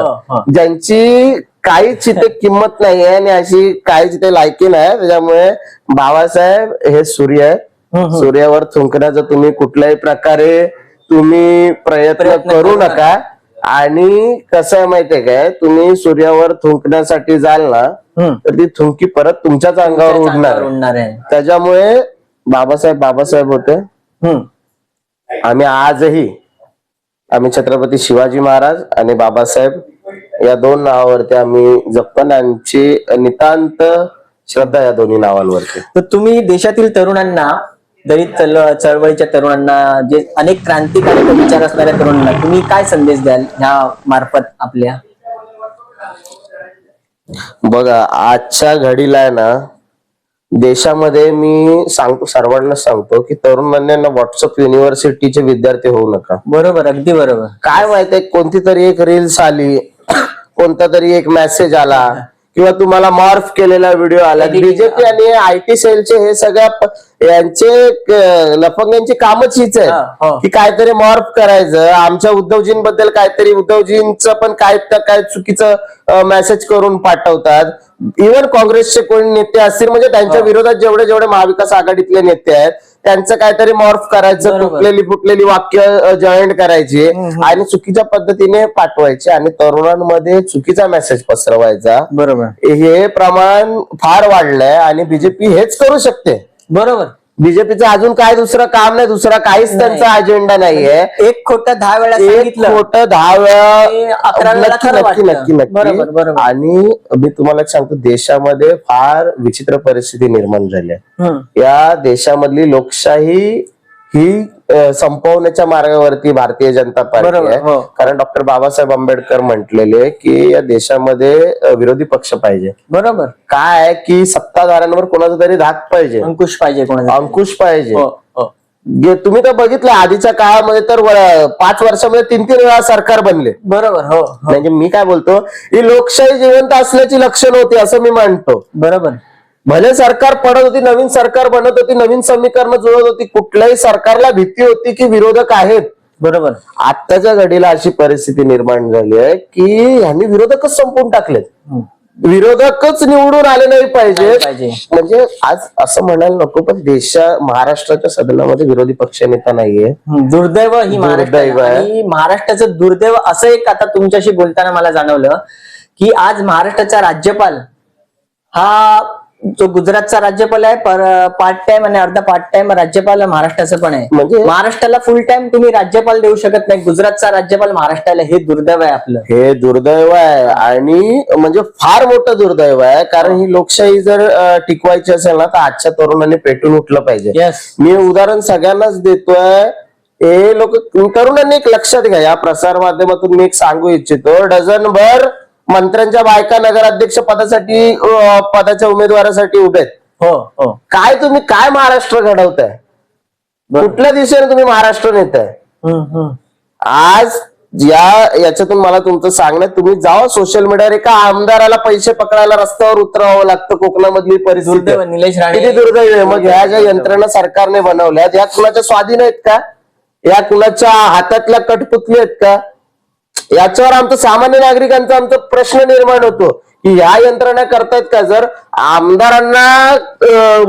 ज्यांची काहीच इथे किंमत नाहीये आणि अशी काहीच इथे लायकी नाही. त्याच्यामुळे बाबासाहेब हे सूर्य आहे सूर्यावर थुंकण्याचा तुम्ही कुठल्याही प्रकारे तुम्ही प्रयत्न करू नका. आणि कसं आहे माहितीये काय, तुम्ही सूर्यावर थुंकण्यासाठी जाल ना तर ती थुंकी परत तुमच्याच अंगावर उडणार आहे. त्याच्यामुळे बाबासाहेब होते. आम्ही आजही छत्रपती शिवाजी महाराज आणि बाबासाहेब या दोन नावावरती आम्ही जगतो आणि आमची नितांत श्रद्धा या दोन्ही नावांवरती. तर तुम्ही देशातील तरुणांना, दलित चळवळीच्या तरुणांना, जे अनेक क्रांतिकारी विचार असणाऱ्या तरुणांना तुम्ही काय संदेश द्याल ह्या मार्फत आपल्या? बघा, आजच्या घडीला आहे ना, देशामध्ये मी सर्वांना सांगतो की तरुणांना व्हॉट्सअप युनिव्हर्सिटीचे विद्यार्थी होऊ नका. बरोबर, अगदी बरोबर. काय माहितीये, कोणती तरी एक रील्स आली, कोणता तरी एक मेसेज आला किंवा तुम्हाला मॉर्फ केलेला व्हिडिओ आला. बीजेपी आणि आयटी सेलचे हे सगळ्या यांचे लफंग्यांची कामच हीच आहे की काहीतरी मॉर्फ करायचं. आमच्या उद्धवजींबद्दल काहीतरी, उद्धवजींचं पण काय चुकीचं मेसेज करून पाठवतात. इव्हन काँग्रेसचे कोणी नेते असतील, म्हणजे त्यांच्या विरोधात जेवढे महाविकास आघाडीतले नेते आहेत त्यांचं काहीतरी मॉर्फ करायचं, फुटलेली वाक्य जॉईंट करायची आणि चुकीच्या पद्धतीने पाठवायचे आणि तरुणांमध्ये चुकीचा मेसेज पसरवायचा. बरोबर, हे प्रमाण फार वाढलंय आणि बीजेपी हेच करू शकते. बरोबर. बीजेपीचं अजून काय दुसरं काम नाही, दुसरा काहीच त्यांचा अजेंडा नाहीये. एक खोटं 10 वेळा सांगितलं, खोटं 10 वेळा, 11 वेळा खरं वाटतं. नक्की. आणि मी तुम्हाला एक सांगतो, देशामध्ये फार विचित्र परिस्थिती निर्माण झाली आहे. या देशामधली लोकशाही ही संपवण्याच्या मार्गावरती भारतीय जनता पार्टी आहे. कारण डॉक्टर बाबासाहेब आंबेडकर म्हटलेले की या देशामध्ये विरोधी पक्ष पाहिजे. बरोबर. काय की सत्ताधाऱ्यांवर कोणाचा तरी धाक पाहिजे, अंकुश पाहिजे. तुम्ही तर बघितलं आधीच्या काळामध्ये तर 5 वर्षामध्ये 3-3 वेळा सरकार बनले. बरोबर. म्हणजे मी काय बोलतो, ही लोकशाही जिवंत असल्याची लक्षणं होती असं मी मानतो. बरोबर. भले सरकार पडत होती, नवीन सरकार बनत होती, नवीन समीकरणं जुळत होती, कुठल्याही सरकारला भीती होती की विरोधक आहेत. बरोबर. आत्ताच्या घडीला अशी परिस्थिती निर्माण झाली आहे की ह्यांनी विरोधकच संपवून टाकलेत. विरोधकच निवडून आले नाही पाहिजे. म्हणजे आज असं म्हणायला नको, पण महाराष्ट्राच्या सदनामध्ये विरोधी पक्ष नेता नाहीये. दुर्दैव ही महाराष्ट्राचं दुर्दैव. असं एक आता तुमच्याशी बोलताना मला जाणवलं की आज महाराष्ट्राचा राज्यपाल हा जो गुजरातचा राज्यपाल आहे, पार्ट टाइम आणि अर्धा पार्ट टाइम राज्यपाल महाराष्ट्राचं पण आहे. म्हणजे महाराष्ट्राला फुल टाइम तुम्ही राज्यपाल देऊ शकत नाही, गुजरातचा राज्यपाल महाराष्ट्राला. हे दुर्दैव आहे आपलं, हे दुर्दैव आहे आणि म्हणजे फार मोठं दुर्दैव आहे. कारण ही लोकशाही जर टिकवायची असेल ना तर आजच्या तरुणांनी पेटून उठलं पाहिजे. मी उदाहरण सगळ्यांनाच देतोय. हे लोक तरुणांनी एक लक्षात घ्या, या प्रसार माध्यमातून मी एक सांगू इच्छितो, डझनभर मंत्र्यांच्या बायका नगराध्यक्ष पदाच्या उमेदवारासाठी उभे आहेत. तुम्ही काय महाराष्ट्र घडवताय? कुठल्या दिशेने तुम्ही महाराष्ट्र नेताय? आज याच्यातून मला तुमचं सांगणं, तुम्ही जावा सोशल मीडियावर, एका आमदाराला पैसे पकडायला रस्त्यावर उतरावं लागतं. कोकणामधली परिस्थिती निलेश राणे किती दुर्दैव आहे. मग ह्या ज्या यंत्रणा सरकारने बनवल्या, या कुणाच्या स्वाधीन आहेत का? या कुणाच्या हातातल्या कठपुतली आहेत का? याच्यावर आमचं सामान्य नागरिकांचा प्रश्न निर्माण होतो की ह्या यंत्रणा करतायत का? जर आमदारांना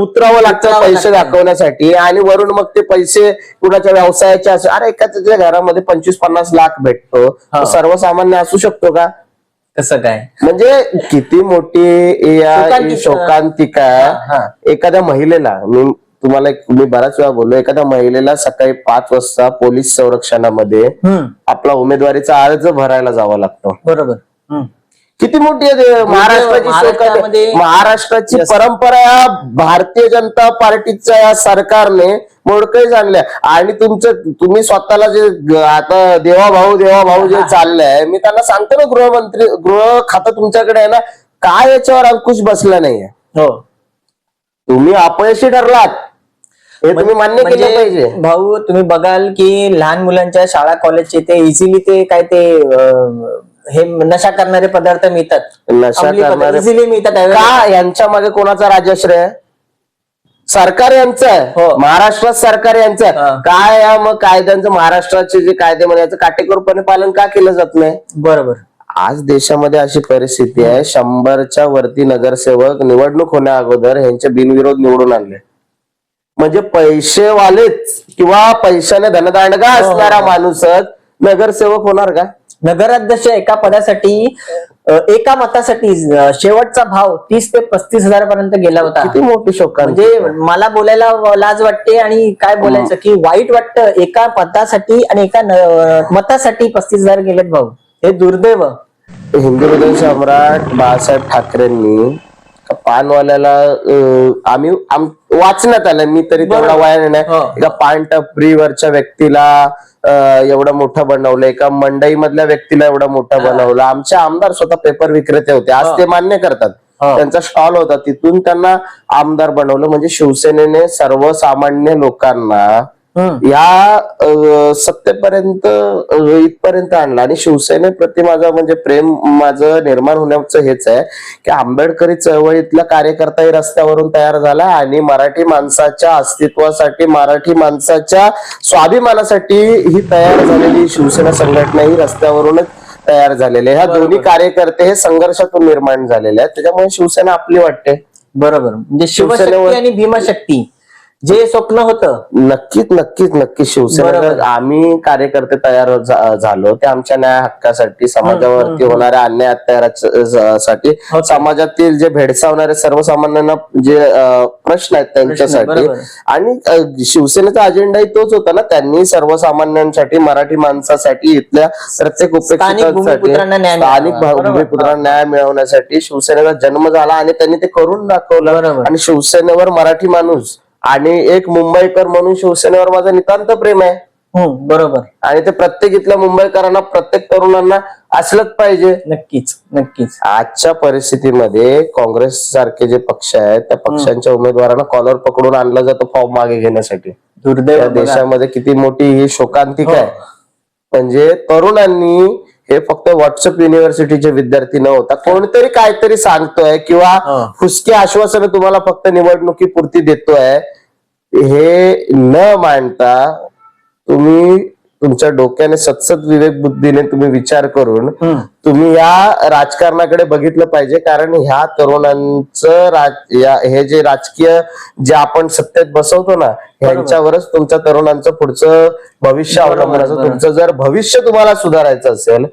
उतरावं लागतं पैसे दाखवण्यासाठी आणि वरून मग ते पैसे कुणाच्या व्यवसायाचे असे, अरे एखाद्या घरामध्ये 25-50 लाख भेटतो, सर्वसामान्य असू शकतो का? कसं काय? म्हणजे किती मोठी शोकांतिका. एखाद्या महिलेला, मी बराच वेळा बोललो, एखाद्या महिलेला सकाळी 5 वाजता पोलीस संरक्षणामध्ये आपला उमेदवारीचा अर्ज भरायला जावं लागतं. बरोबर. किती मोठी आहे महाराष्ट्राची परंपरा. भारतीय जनता पार्टीच्या या सरकारने मोडकळीस आणल्या आणि तुम्ही स्वतःला जे आता देवाभाऊ जे चाललंय, मी त्यांना सांगतो ना, गृह खातं तुमच्याकडे आहे ना, काय याच्यावर अंकुश बसला नाहीये. तुम्ही अपयशी ठरलात, हे तुम्ही मान्य केलं पाहिजे. भाऊ, तुम्ही बघाल की लहान मुलांच्या शाळा कॉलेजचे ते इझिली ते काय ते हे नशा करणारे पदार्थ मिळतात, नशा करणारे इझिली मिळतात. का? यांच्या मागे कोणाचा राजश्रय? सरकार यांचं आहे, महाराष्ट्रात सरकार यांचं आहे. काय मग कायद्यांचं, महाराष्ट्राचे जे कायदे म्हणजे याचं काटेकोरपणे पालन का केलं जात नाही? बरोबर. आज देशामध्ये अशी परिस्थिती आहे, 100च्या वरती नगरसेवक निवडणूक होण्या अगोदर ह्यांचे बिनविरोध निवडून आणले. म्हणजे पैसेवालेच किंवा पैशाने धनदांडगा असणारा माणूसच नगरसेवक होणार का? नगराध्यक्ष एका पदासाठी एका मतासाठी शेवटचा भाव 30 ते 35,000 पर्यंत गेला होता. किती मोठी शोकांती. म्हणजे मला बोलायला लाज वाटते आणि काय बोलायचं की वाईट वाटतं. एका पदासाठी आणि एका मतासाठी 35,000 गेलेत भाऊ. हे दुर्दैव. हिंदू हृदय सम्राट बाळासाहेब ठाकरेंनी पानवाल्याला आम्ही वाचण्यात आलं, मी तरी तेवढा वयाने नाही, एका पान टपरीवरच्या व्यक्तीला एवढं मोठं बनवलं, एका मंडई मधल्या व्यक्तीला एवढं मोठं बनवलं. आमचे आमदार स्वतः पेपर विक्रेते होते, आज ते मान्य करतात. त्यांचा स्टॉल होता, तिथून त्यांना आमदार बनवलं. म्हणजे शिवसेनेने सर्वसामान्य लोकांना या सत्तेपर्यंत इथपर्यंत आणलं. आणि शिवसेनेप्रती म्हणजे प्रेम माझं निर्माण होण्याचं हेच आहे की आंबेडकरी चळवळीतला कार्यकर्ताही रस्त्यावरून तयार झाला आणि मराठी माणसाच्या अस्तित्वासाठी, मराठी माणसाच्या स्वाभिमानासाठी ही तयार झालेली शिवसेना संघटना ही रस्त्यावरूनच तयार झालेली आहे. ह्या दोन्ही कार्यकर्ते हे संघर्षातून निर्माण झालेले आहेत, त्याच्यामुळे शिवसेना आपली वाटते. बरोबर. म्हणजे शिवशक्ती आणि भीमाशक्ती जे स्वप्न होतं, नक्कीच नक्कीच नक्कीच शिवसेना आम्ही कार्यकर्ते तयार झालो ते आमच्या न्याय हक्कासाठी, समाजावरती होणाऱ्या अन्याय अत्याचारासाठी, समाजातील जे भेडसावणारे सर्वसामान्यांना जे प्रश्न आहेत त्यांच्यासाठी. आणि शिवसेनेचा अजेंडाही तोच होता ना, त्यांनी सर्वसामान्यांसाठी, मराठी माणसासाठी, इथल्या प्रत्येक उपेक्षितांसाठी, स्थानिक भूमिपुत्रांना न्याय मिळवण्यासाठी शिवसेनेचा जन्म झाला आणि त्यांनी ते करून दाखवलं. आणि शिवसेनेवर मराठी माणूस आणि एक मुंबईकर म्हणून शिवसेनेवर माझं नितांत प्रेम आहे. बरोबर. आणि ते प्रत्येक इथल्या मुंबईकरांना, प्रत्येक तरुणांना असलंच पाहिजे. नक्कीच नक्कीच. आजच्या परिस्थितीमध्ये काँग्रेस सारखे जे पक्ष आहेत त्या पक्षांच्या उमेदवारांना कॉलर पकडून आणलं जातं फॉर्म मागे घेण्यासाठी. दुर्दैव. देशामध्ये किती मोठी ही शोकांतिका आहे. म्हणजे तरुणांनी हे फक्त व्हॉट्सअप युनिव्हर्सिटीचे विद्यार्थी न होता कोणतरी काहीतरी सांगतोय किंवा फुसकी आश्वासनं तुम्हाला फक्त निवडणुकीपुरती देतोय हे न मांडता तुम्ही तुमच्या डोक्याने सतसत विवेक बुद्धीने तुम्ही विचार करून तुम्ही या राजकारणाकडे बघितलं पाहिजे. कारण ह्या तरुणांचं हे जे राजकीय जे आपण सत्तेत बसवतो ना, ह्यांच्यावरच तुमच्या तरुणांचं पुढचं भविष्य अवलंबून असतं. तुमचं जर भविष्य तुम्हाला सुधारायचं असेल,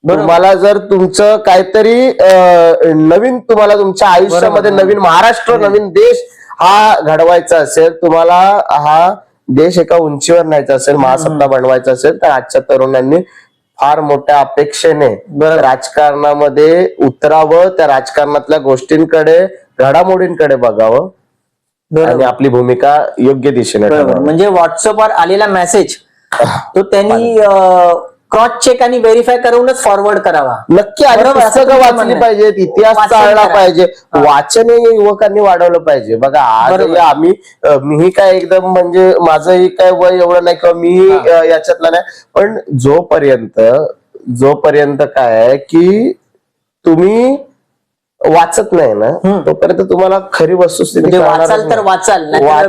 तुम्हाला जर तुमचं काहीतरी नवीन, तुम्हाला तुमच्या आयुष्यामध्ये नवीन महाराष्ट्र, नवीन देश हा घडवायचा असेल, तुम्हाला हा देश एका उंचीवर न्यायचा असेल, महासत्ता बनवायचा असेल, तर आजच्या तरुणांनी फार मोठ्या अपेक्षेने राजकारणामध्ये उतरावं, त्या राजकारणातल्या गोष्टींकडे, घडामोडींकडे बघावं आणि आपली भूमिका योग्य दिशेने ठरवावी. म्हणजे व्हॉट्सअपवर आलेला मेसेज तो त्यांनी क्रॉस चेक आणि व्हेरीफाय करूनच फॉरवर्ड करावा. नक्की. आणि पुस्तकं वाचली पाहिजेत, इतिहास चालला पाहिजे, वाचन युवकांनी वाढवलं पाहिजे. बघा आज मीही काय एकदम म्हणजे माझंही काय वय एवढं नाही किंवा मीही याच्यातला नाही, पण जोपर्यंत काय आहे की तुम्ही वाचत नाही ना तोपर्यंत तुम्हाला खरी वस्तुस्थिती वाचाल तर वाचाल,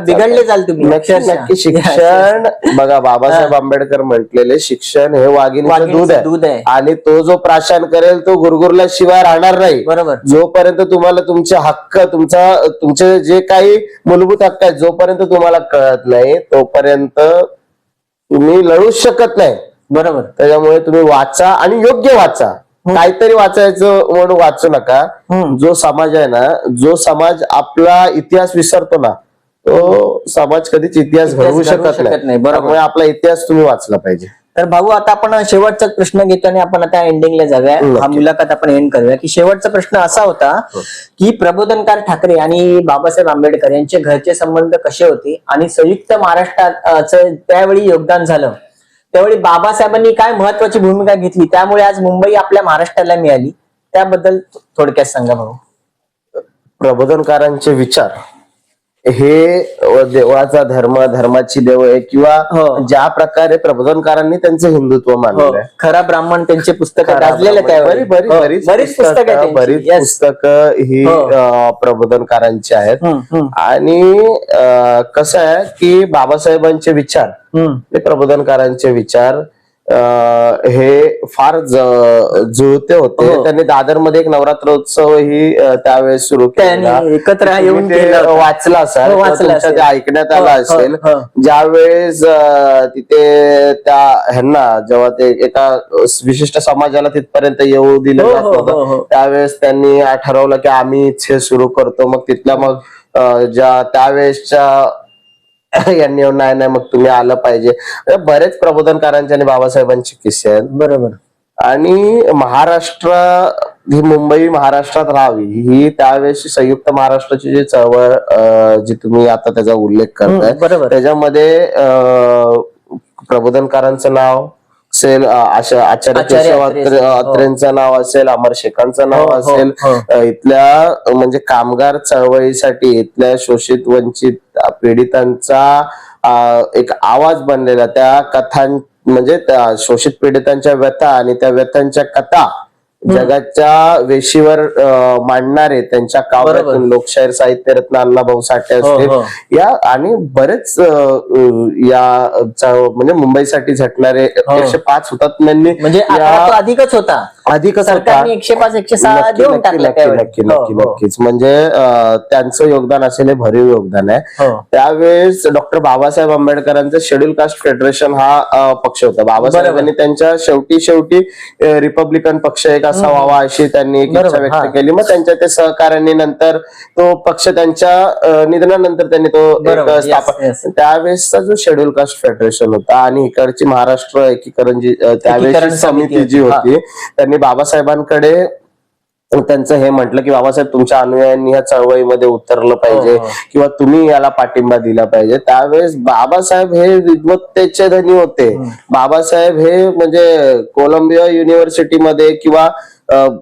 बिघडले जाल तुम्ही. नक्की. शिक्षण बघा, बाबासाहेब आंबेडकर म्हटलेले शिक्षण हे वाघिणीचं दूध आहे आणि तो जो प्राशन करेल तो गुरगुरल्या शिवाय राहणार नाही. बरोबर. जोपर्यंत तुम्हाला तुमचे हक्क, तुमचे जे काही मूलभूत हक्क आहेत जोपर्यंत तुम्हाला कळत नाही तोपर्यंत तुम्ही लढूच शकत नाही. बरोबर. त्याच्यामुळे तुम्ही वाचा आणि योग्य वाचा. काहीतरी वाचायचं म्हणून वाचू नका. जो समाज आहे ना, जो समाज आपला इतिहास विसरतो ना, तो समाज कधीच इतिहास घडवू शकत नाही. त्यामुळे आपला इतिहास तुम्ही वाचला पाहिजे. तर भाऊ, आता आपण शेवटचा प्रश्न घेतो आणि आपण आता एंडिंगला जाऊया. हा मुलाखत आपण एंड करूया. की शेवटचा प्रश्न असा होता की प्रबोधनकार ठाकरे आणि बाबासाहेब आंबेडकर यांचे घरचे संबंध कसे होते आणि संयुक्त महाराष्ट्राचं त्यावेळी योगदान झालं, त्यावेळी बाबासाहेबांनी काय महत्वाची भूमिका घेतली, त्यामुळे आज मुंबई आपल्या महाराष्ट्राला मिळाली, त्याबद्दल थोडक्यात सांगा भाऊ. प्रबोधनकारांचे विचार हे देवाचा धर्म, धर्माची देव आहे किंवा ज्या प्रकारे प्रबोधनकारांनी त्यांचं हिंदुत्व मानलं, खरा ब्राह्मण त्यांचे पुस्तक गाजलेले, बरीच पुस्तकं ही प्रबोधनकारांची आहेत. आणि कसं आहे की बाबासाहेबांचे विचार, ते प्रबोधनकारांचे विचार हे फार जुळते होते. त्यांनी दादरमध्ये एक नवरात्रोत्सव ही त्यावेळेस सुरू केला. त्यांनी एकत्र येऊन ते केला होता. वाचला असेल, हो, वाचलं तुमच्या असेल. ते ऐकण्यात आलं असेल. हो. ज्यावेळेस तिथे त्या ह्यांना जेव्हा ते एका विशिष्ट समाजाला तिथपर्यंत येऊ दिलं हो, जात हो, हो, हो. नव्हतं, त्यावेळेस त्यांनी ठरवलं की आम्हीच हे सुरू करतो. मग तिथल्या मग ज्या त्यावेळेसच्या यांनी नाही मग तुम्ही आलं पाहिजे. बरेच प्रबोधनकारांचे आणि बाबासाहेबांचे किस्से आहेत. बरोबर. आणि महाराष्ट्र ही मुंबई महाराष्ट्रात राहावी ही त्यावेळेस संयुक्त महाराष्ट्राची जी चळवळ जी तुम्ही आता त्याचा उल्लेख करताय, बरोबर. त्याच्यामध्ये प्रबोधनकारांचं नाव असेल, आचार्य केशव अत्रेंचं नाव असेल, अमर शेखांचं नाव असेल, इथल्या म्हणजे कामगार चळवळीसाठी इथल्या शोषित वंचित पीडितांचा एक आवाज बनलेला, त्या कथां म्हणजे त्या शोषित पीडितांच्या व्यथा आणि त्या व्यथांच्या कथा जगाच्या वेशीवर मांडणारे त्यांच्या काव्यातून लोकशाहीर साहित्यरत्न अण्णाभाऊ साठे असतील, या आणि बरेच या म्हणजे मुंबईसाठी झटणारे 105 हुतात्म्यांनी, म्हणजे अधिकच होता, अधिकच होता. 105 106 देऊन टाकलं. नक्कीच म्हणजे त्यांचं योगदान असेल हे भरीव योगदान आहे. त्यावेळेस डॉक्टर बाबासाहेब आंबेडकरांचं शेड्यूल कास्ट फेडरेशन हा पक्ष होता. बाबासाहेबांनी त्यांच्या शेवटी रिपब्लिकन पक्ष एक असा व्हावा अशी त्यांनी एक इच्छा व्यक्त केली. मग त्यांच्या ते सहकार्यांनी नंतर तो पक्ष त्यांच्या निधनानंतर त्यांनी तो स्थापन, त्यावेळेसचा जो शेड्यूल कास्ट फेडरेशन होता आणि इकडची महाराष्ट्र एकीकरण जी त्यावेळेस समिती जी होती, त्यांनी बाबासाहेबांकडे त्यांचं हे म्हटलं की बाबासाहेब तुमच्या अनुयायांनी ह्या चळवळीमध्ये उतरलं पाहिजे किंवा तुम्ही याला पाठिंबा दिला पाहिजे. त्यावेळेस बाबासाहेब हे विद्वत्तेचे धनी होते. बाबासाहेब हे म्हणजे कोलंबिया युनिव्हर्सिटीमध्ये किंवा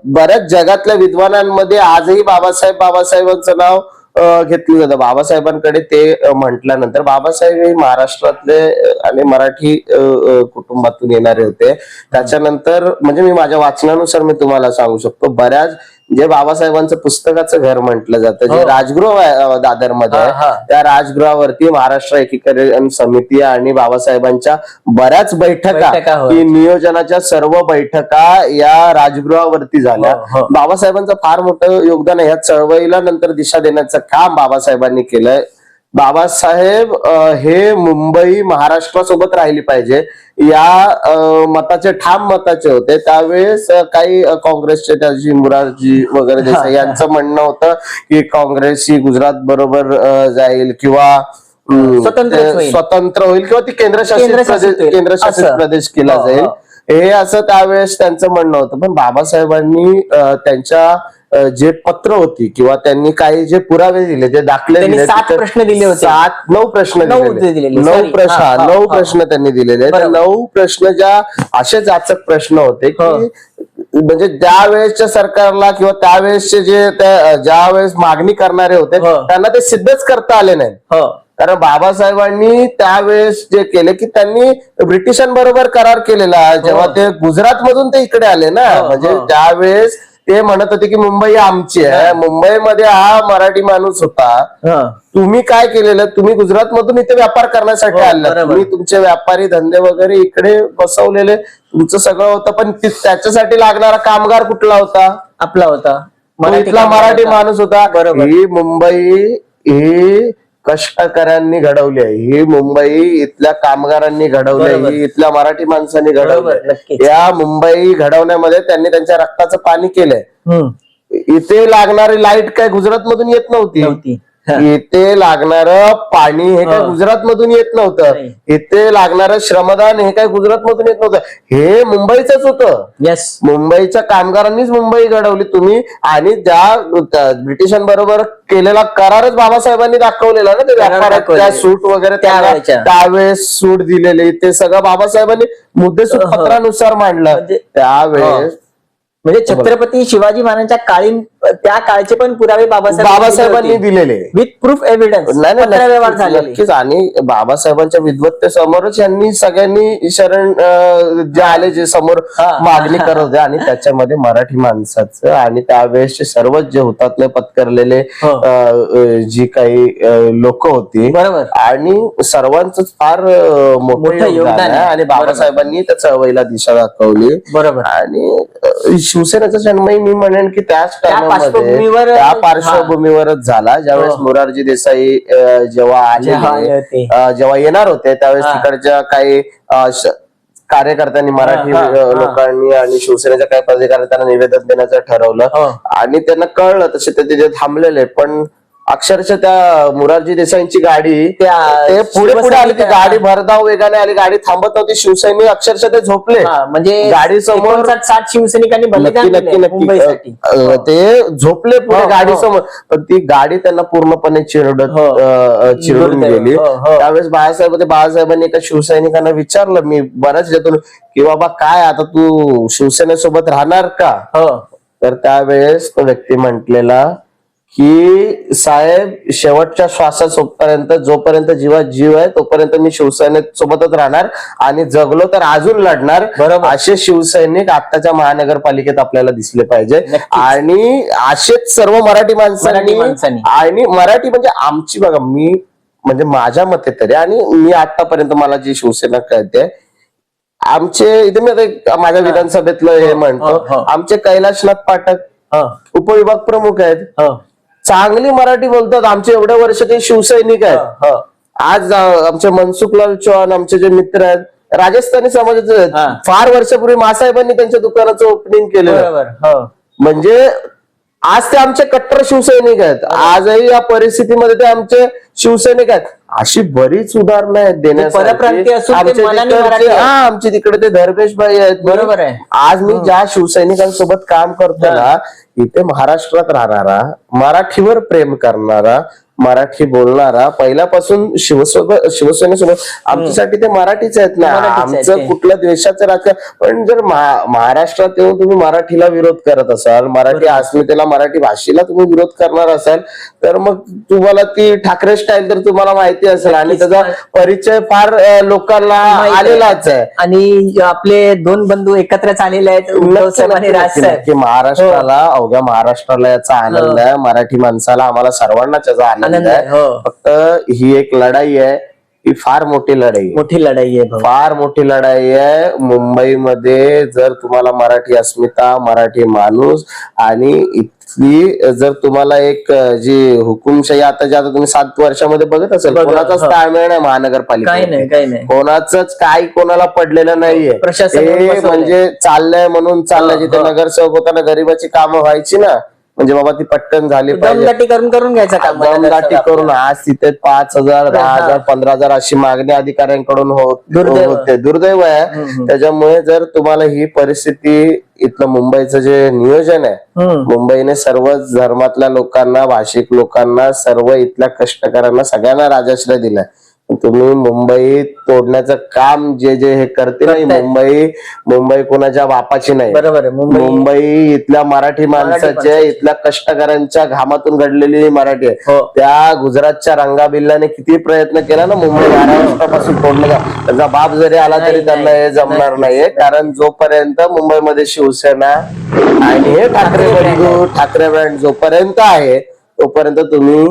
बऱ्याच जगातल्या विद्वानांमध्ये आजही बाबासाहेबांचं नाव घेतलं जातं. बाबासाहेबांकडे ते म्हटल्यानंतर बाबासाहेब हे महाराष्ट्रातले आणि मराठी कुटुंबातून येणारे होते. त्याच्यानंतर म्हणजे मी माझ्या वाचनानुसार मी तुम्हाला सांगू शकतो, बऱ्याच जे बाबासाहेबांचं पुस्तकाचं घर म्हटलं जातं, जे राजगृह दादरमध्ये आहे, त्या राजगृहावरती महाराष्ट्र एकीकरण समिती आणि बाबासाहेबांच्या बऱ्याच बैठका, की नियोजनाच्या सर्व बैठका या राजगृहावरती झाल्या. बाबासाहेबांचं फार मोठं योगदान आहे. ह्या चळवळीला नंतर दिशा देण्याचं काम बाबासाहेबांनी केलंय. बाबासाहेब हे मुंबई महाराष्ट्रासोबत राहिली पाहिजे या मताचे ठाम मताचे होते. त्यावेळेस काही काँग्रेसचे त्याची मुरारजी वगैरे देसाई यांचं म्हणणं होतं की काँग्रेस ही गुजरात बरोबर जाईल किंवा स्वतंत्र होईल किंवा ती केंद्रशासित प्रदेश केला जाईल, हे असं त्यावेळेस त्यांचं म्हणणं होतं. पण बाबासाहेबांनी त्यांच्या जे पत्र होती किंवा त्यांनी काही जे पुरावे दिले, जे दाखले दिले, 7 प्रश्न दिले होते, 9 प्रश्न दिलेले, 9 प्रश्न त्यांनी दिलेले. 9 प्रश्न ज्या असे जाचक प्रश्न होते की म्हणजे त्यावेळेसच्या सरकारला किंवा त्यावेळेसचे जे ज्यावेळेस मागणी करणारे होते त्यांना ते सिद्धच करता आले नाही. कारण बाबासाहेबांनी त्यावेळेस जे केले की त्यांनी ब्रिटिशांबरोबर करार केलेला, जेव्हा ते गुजरात मधून ते इकडे आले ना, म्हणजे त्यावेळेस ते म्हणत होते की मुंबई आमची आहे, मुंबईमध्ये हा मराठी माणूस होता, तुम्ही काय केलेलं, तुम्ही गुजरात मधून इथे व्यापार करण्यासाठी आला, तुम्ही तुमचे व्यापारी धंदे वगैरे इकडे बसवलेले, तुमचं सगळं होतं, पण त्याच्यासाठी लागणारा कामगार कुठला होता, आपला होता, इथला मराठी माणूस होता. ही मुंबई ही कष्टकऱ्यांनी घडवली आहे, ही मुंबई इथल्या कामगारांनी घडवली आहे, ही इथल्या मराठी माणसांनी घडवली. या मुंबई घडवण्यामध्ये त्यांनी त्यांच्या रक्ताचं पाणी केलंय. इथे लागणारी लाईट काय गुजरात मधून येत नव्हती, इथे लागणार पाणी हे काय गुजरात मधून येत नव्हतं, इथे लागणारं श्रमदान हे काय गुजरात मधून येत नव्हतं, हे मुंबईचंच होतं. मुंबईच्या कामगारांनीच मुंबई घडवली तुम्ही, आणि ज्या ब्रिटिशांबरोबर केलेला करारच बाबासाहेबांनी दाखवलेला ना, ते व्यापारात सूट वगैरे त्यावेळेस सूट दिलेली, ते सगळं बाबासाहेबांनी मुद्देसूद पत्रानुसार मांडलं त्यावेळेस. म्हणजे छत्रपती शिवाजी महाराजांच्या कालीन त्या काळचे पण पुरावे बाबासाहेबांनी दिलेले विथ प्रूफ एव्हिडन्स व्यवहार झालेले. नक्कीच. आणि बाबासाहेबांच्या विद्वत्तेसमोरच यांनी सगळ्यांनी शरण जे आले, जे समोर मागणी करत होते, आणि त्याच्यामध्ये मराठी माणसाचं आणि त्यावेळेसचे सर्वच जे हुतात्मे पत्करलेले जी काही लोक होती, बरोबर, आणि सर्वांच फार मोठं योगदान आहे. आणि बाबासाहेबांनी त्या चळवळीला दिशा दाखवली. बरोबर. आणि शिवसेनेचा जन्मही मी म्हणेन की त्याच पार्श्वभूमीवर, त्या पार्श्वभूमीवरच झाला. ज्यावेळेस मोरारजी देसाई जेव्हा आले, जेव्हा येणार होते, त्यावेळेस तिकडच्या काही कार्यकर्त्यांनी, मराठी लोकांनी आणि शिवसेनेच्या काही पदाधिकाऱ्यांना निवेदन देण्याचं ठरवलं, आणि त्यांना कळलं तसे ते तिथे थांबलेले. पण अक्षरशः त्या मोरारजी देसाईंची गाडी ते पुढे पुढे आली, ती गाडी भरधाव वेगाने आली, गाडी थांबत नव्हती. शिवसैनिक अक्षरशः ते झोपले, म्हणजे गाडी समोर 60 शिवसैनिकांनी नक्की ते झोपले पुढे गाडी समोर, पण ती गाडी त्यांना पूर्णपणे चिरडून गेली. त्यावेळेस बाळासाहेबांनी एका शिवसैनिकांना विचारलं, मी बऱ्याच यातून, की बाबा काय आता तू शिवसेनेसोबत राहणार का? तर त्यावेळेस तो व्यक्ती म्हटलेला की साहेब, शेवटच्या श्वासापर्यंत, जोपर्यंत जीवात जीव आहे तोपर्यंत मी शिवसेनेसोबतच राहणार, आणि जगलो तर अजून लढणार. असे शिवसैनिक आत्ताच्या महानगरपालिकेत आपल्याला दिसले पाहिजे. आणि असेच सर्व मराठी माणसांनी, आणि मराठी म्हणजे आमची, बघा, मी म्हणजे माझ्या मते तरी, आणि मी आतापर्यंत मला जी शिवसेना कळते, आमचे इथे मी आता माझ्या विधानसभेतलं हे म्हणतो, आमचे कैलाशनाथ पाठक उपविभाग प्रमुख आहेत, चांगली मराठी बोलतात. आमचे एवढ्या वर्ष ते शिवसैनिक आहेत. आज आमचे मनसुखलाल चौहान, आमचे जे मित्र आहेत, राजस्थानी समाजाचे आहेत. फार वर्षापूर्वी मासाहेबांनी त्यांच्या दुकानाचं ओपनिंग केलं. म्हणजे आज ते आमचे कट्टर शिवसैनिक आहेत. आजही या परिस्थितीमध्ये ते आमचे शिवसैनिक आहेत. अशी बरीच उदाहरणं आहेत देण्यासाठी. आमचे तिकडे ते धर्मेश भाई आहेत. बरोबर आहे. आज मी ज्या शिवसैनिकांसोबत काम करतो ना, इथे महाराष्ट्रात राहणारा, मराठीवर प्रेम करणारा, मराठी बोलणारा, पहिल्यापासून शिवसेनेसोबत, आमच्यासाठी ते मराठीच आहेत ना. आमचं कुठल्या द्वेषाचं राजकारण, पण जर महाराष्ट्रात येऊन तुम्ही मराठीला विरोध करत असाल, मराठी अस्मितेला, मराठी भाषेला तुम्ही विरोध करणार असाल, तर मग तुम्हाला ती ठाकरे स्टाईल तर तुम्हाला माहिती असेल, आणि त्याचा परिचय फार लोकांना आलेलाच आहे. आणि आपले दोन बंधू एकत्रच आलेले आहेत, उद्धव साहेब आणि राज साहेब. की महाराष्ट्राला, अवघ्या महाराष्ट्राला याचा आनंद आहे. मराठी माणसाला, आम्हाला सर्वांनाच याचा आनंद आहे. फक्त ही एक लढाई आहे, ही फार मोठी लढाई आहे, फार मोठी लढाई आहे. मुंबईमध्ये जर तुम्हाला मराठी अस्मिता, मराठी माणूस, आणि इथली जर तुम्हाला एक जी हुकुमशाही आता तुम्ही 7 वर्षामध्ये बघत असेल, कोणाचाच ताळमेळ नाही महानगरपालिका, कोणाचंच काही कोणाला पडलेलं नाहीये. म्हणजे चाललंय म्हणून चाललंय. जिथे नगरसेवक होताना गरीबाची कामं व्हायची ना, म्हणजे बाबा ती पटकन झाली पाहिजे, दमदाटी करून घ्यायचं काम, दमदाटी करून. आज तिथे 5,000, 10,000, 15,000 अशी मागणी अधिकाऱ्यांकडून होते. दुर्दैव आहे. त्याच्यामुळे जर तुम्हाला ही परिस्थिती, इथलं मुंबईचं जे नियोजन आहे, मुंबईने सर्वच धर्मातल्या लोकांना, भाषिक लोकांना, सर्व इथल्या कष्टकऱ्यांना, सगळ्यांना राजाश्रय दिलाय. तुम्ही मुंबई तोडण्याचं काम जे जे हे करते नाही, मुंबई कोणाच्या बापाची नाही. बरोबर. मुंबई इथल्या मराठी माणसाच्या, इथल्या कष्टकऱ्यांच्या घामातून घडलेली मराठी आहे. त्या गुजरातच्या रंगाबिल्लाने किती प्रयत्न केला ना मुंबई महाराष्ट्रापासून तोडण्याचा, त्याचा बाप जरी आला तरी त्यांना हे जमणार नाहीये. कारण जोपर्यंत मुंबईमध्ये शिवसेना आणि हे ठाकरे ब्रँड जोपर्यंत आहे, तोपर्यंत तुम्ही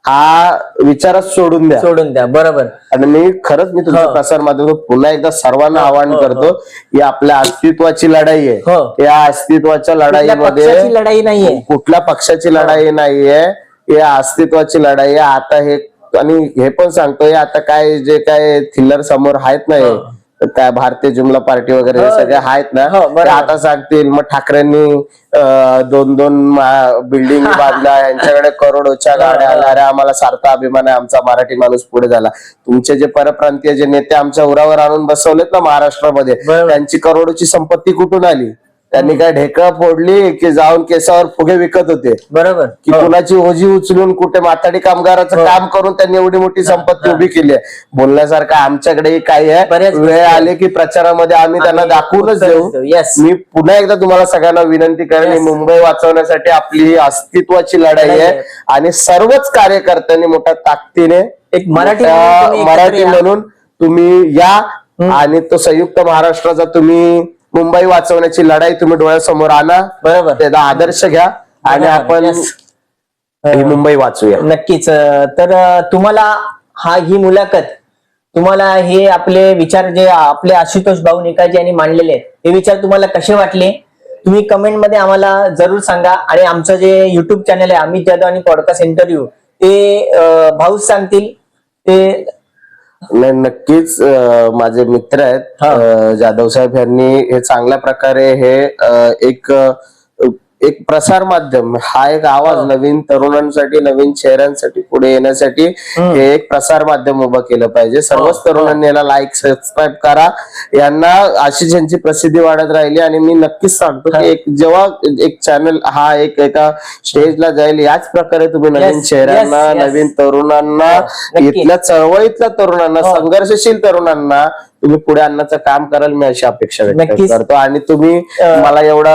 हा विचारच सोडून द्या. बरोबर. आणि मी तुमच्या प्रसार माध्यमातून पुन्हा एकदा सर्वांना आवाहन करतो, ही आपल्या अस्तित्वाची लढाई आहे. या अस्तित्वाच्या लढाईमध्ये लढाई नाहीये, कुठल्या पक्षाची लढाई नाहीये, या अस्तित्वाची लढाई आहे. आता हे, आणि हे पण सांगतोय, आता काय जे काय थिल्लर समोर आहेत नाही, काय भारतीय जुमला पार्टी वगैरे हे सगळे आहेत ना, आता सांगतील मग ठाकरेंनी 2-2 बिल्डिंग बांधल्या, यांच्याकडे करोडोच्या गाड्या आल्या, आम्हाला सारखा अभिमान आहे, आमचा मराठी माणूस पुढे झाला. तुमचे जे परप्रांतीय जे नेते आमच्या उरावर आणून बसवलेत ना महाराष्ट्रामध्ये, त्यांची करोडोची संपत्ती कुठून आली? त्यांनी काय ढेकळं फोडली की जाऊन केसावर फुगे विकत होते बरोबर. की कुणाची ओझी उचलून कुठे माथाडी कामगाराचं काम करून त्यांनी एवढी मोठी संपत्ती उभी केली आहे. बोलण्यासारखं आमच्याकडेही काही आहे. बऱ्याच वेळ आले की प्रचारामध्ये आम्ही त्यांना दाखवूनच देऊ. Yes. मी पुन्हा एकदा तुम्हाला सगळ्यांना विनंती करेन, ही मुंबई वाचवण्यासाठी आपली ही अस्तित्वाची लढाई आहे आणि सर्वच कार्यकर्त्यांनी मोठ्या ताकदीने एक मराठी म्हणून तुम्ही एकत्र मराठी या. म्हणून तुम्ही या आणि तो संयुक्त महाराष्ट्राचा तुम्ही मुंबई वाचवण्याची लढाई तुम्ही डोळ्यासमोर आणा. बरोबर. त्याचा आदर्श घ्या आणि आपण Yes. ही मुंबई वाचूया. नक्कीच. तर तुम्हाला ही मुलाखत, तुम्हाला हे आपले विचार जे आपले आशुतोष भाऊ निकाळजे यांनी मांडलेले आहेत, हे विचार तुम्हाला कसे वाटले तुम्ही कमेंटमध्ये आम्हाला जरूर सांगा. आणि आमचं जे युट्यूब चॅनल आहे अमित जाधव आणि पॉडकास्ट इंटरव्ह्यू, ते भाऊच सांगतील ते. नाही, नक्कीच माझे मित्र आहेत जाधव साहेब यांनी हे चांगल्या प्रकारे हे एक प्रसार माध्यम, हा एक आवाज नवीन तरुणांसाठी, नवीन चेहऱ्यांसाठी पुढे येण्यासाठी हे एक प्रसार माध्यम उभं केलं पाहिजे. सर्वच तरुणांनी याला लाईक, सबस्क्राईब करा. यांना अशी ज्यांची प्रसिद्धी वाढत राहिली आणि मी नक्कीच सांगतो की जेव्हा एक चॅनल हा एका स्टेजला जाईल, याच प्रकारे तुम्ही नवीन चेहऱ्यांना, नवीन तरुणांना, इथल्या चळवळीतल्या तरुणांना, संघर्षशील तरुणांना तुम्ही पुढे आणण्याचं काम कराल, मी अशी अपेक्षा व्यक्त करतो. आणि तुम्ही मला एवढा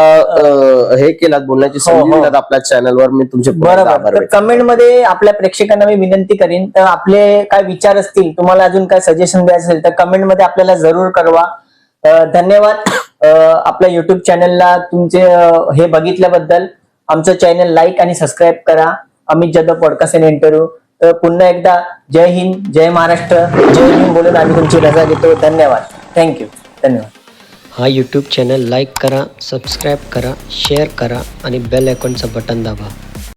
हे केलात, बोलण्याची संधी दिलात आपल्या चॅनलवर, मी तुमचे बरोबर. कमेंट मध्ये आपल्या प्रेक्षकांना मी विनंती करीन, तर आपले काय विचार असतील, तुम्हाला अजून काय सजेशन द्यायचं असेल तर कमेंट मध्ये आपल्याला जरूर कळवा. धन्यवाद. आपल्या युट्यूब चॅनलला तुमचे हे बघितल्याबद्दल. आमचं चॅनल लाईक आणि सबस्क्राईब करा. अमित जाधव पॉडकास्ट आणि इंटरव्ह्यू. तर पुन्हा एकदा जय हिंद, जय महाराष्ट्र, जय हिंद बोलून आम्ही तुमची रजा घेतो. धन्यवाद. थँक्यू. धन्यवाद. हा यूट्यूब चॅनल लाईक करा, सबस्क्राईब करा, शेअर करा आणि बेल आयकॉनचं बटन दाबा.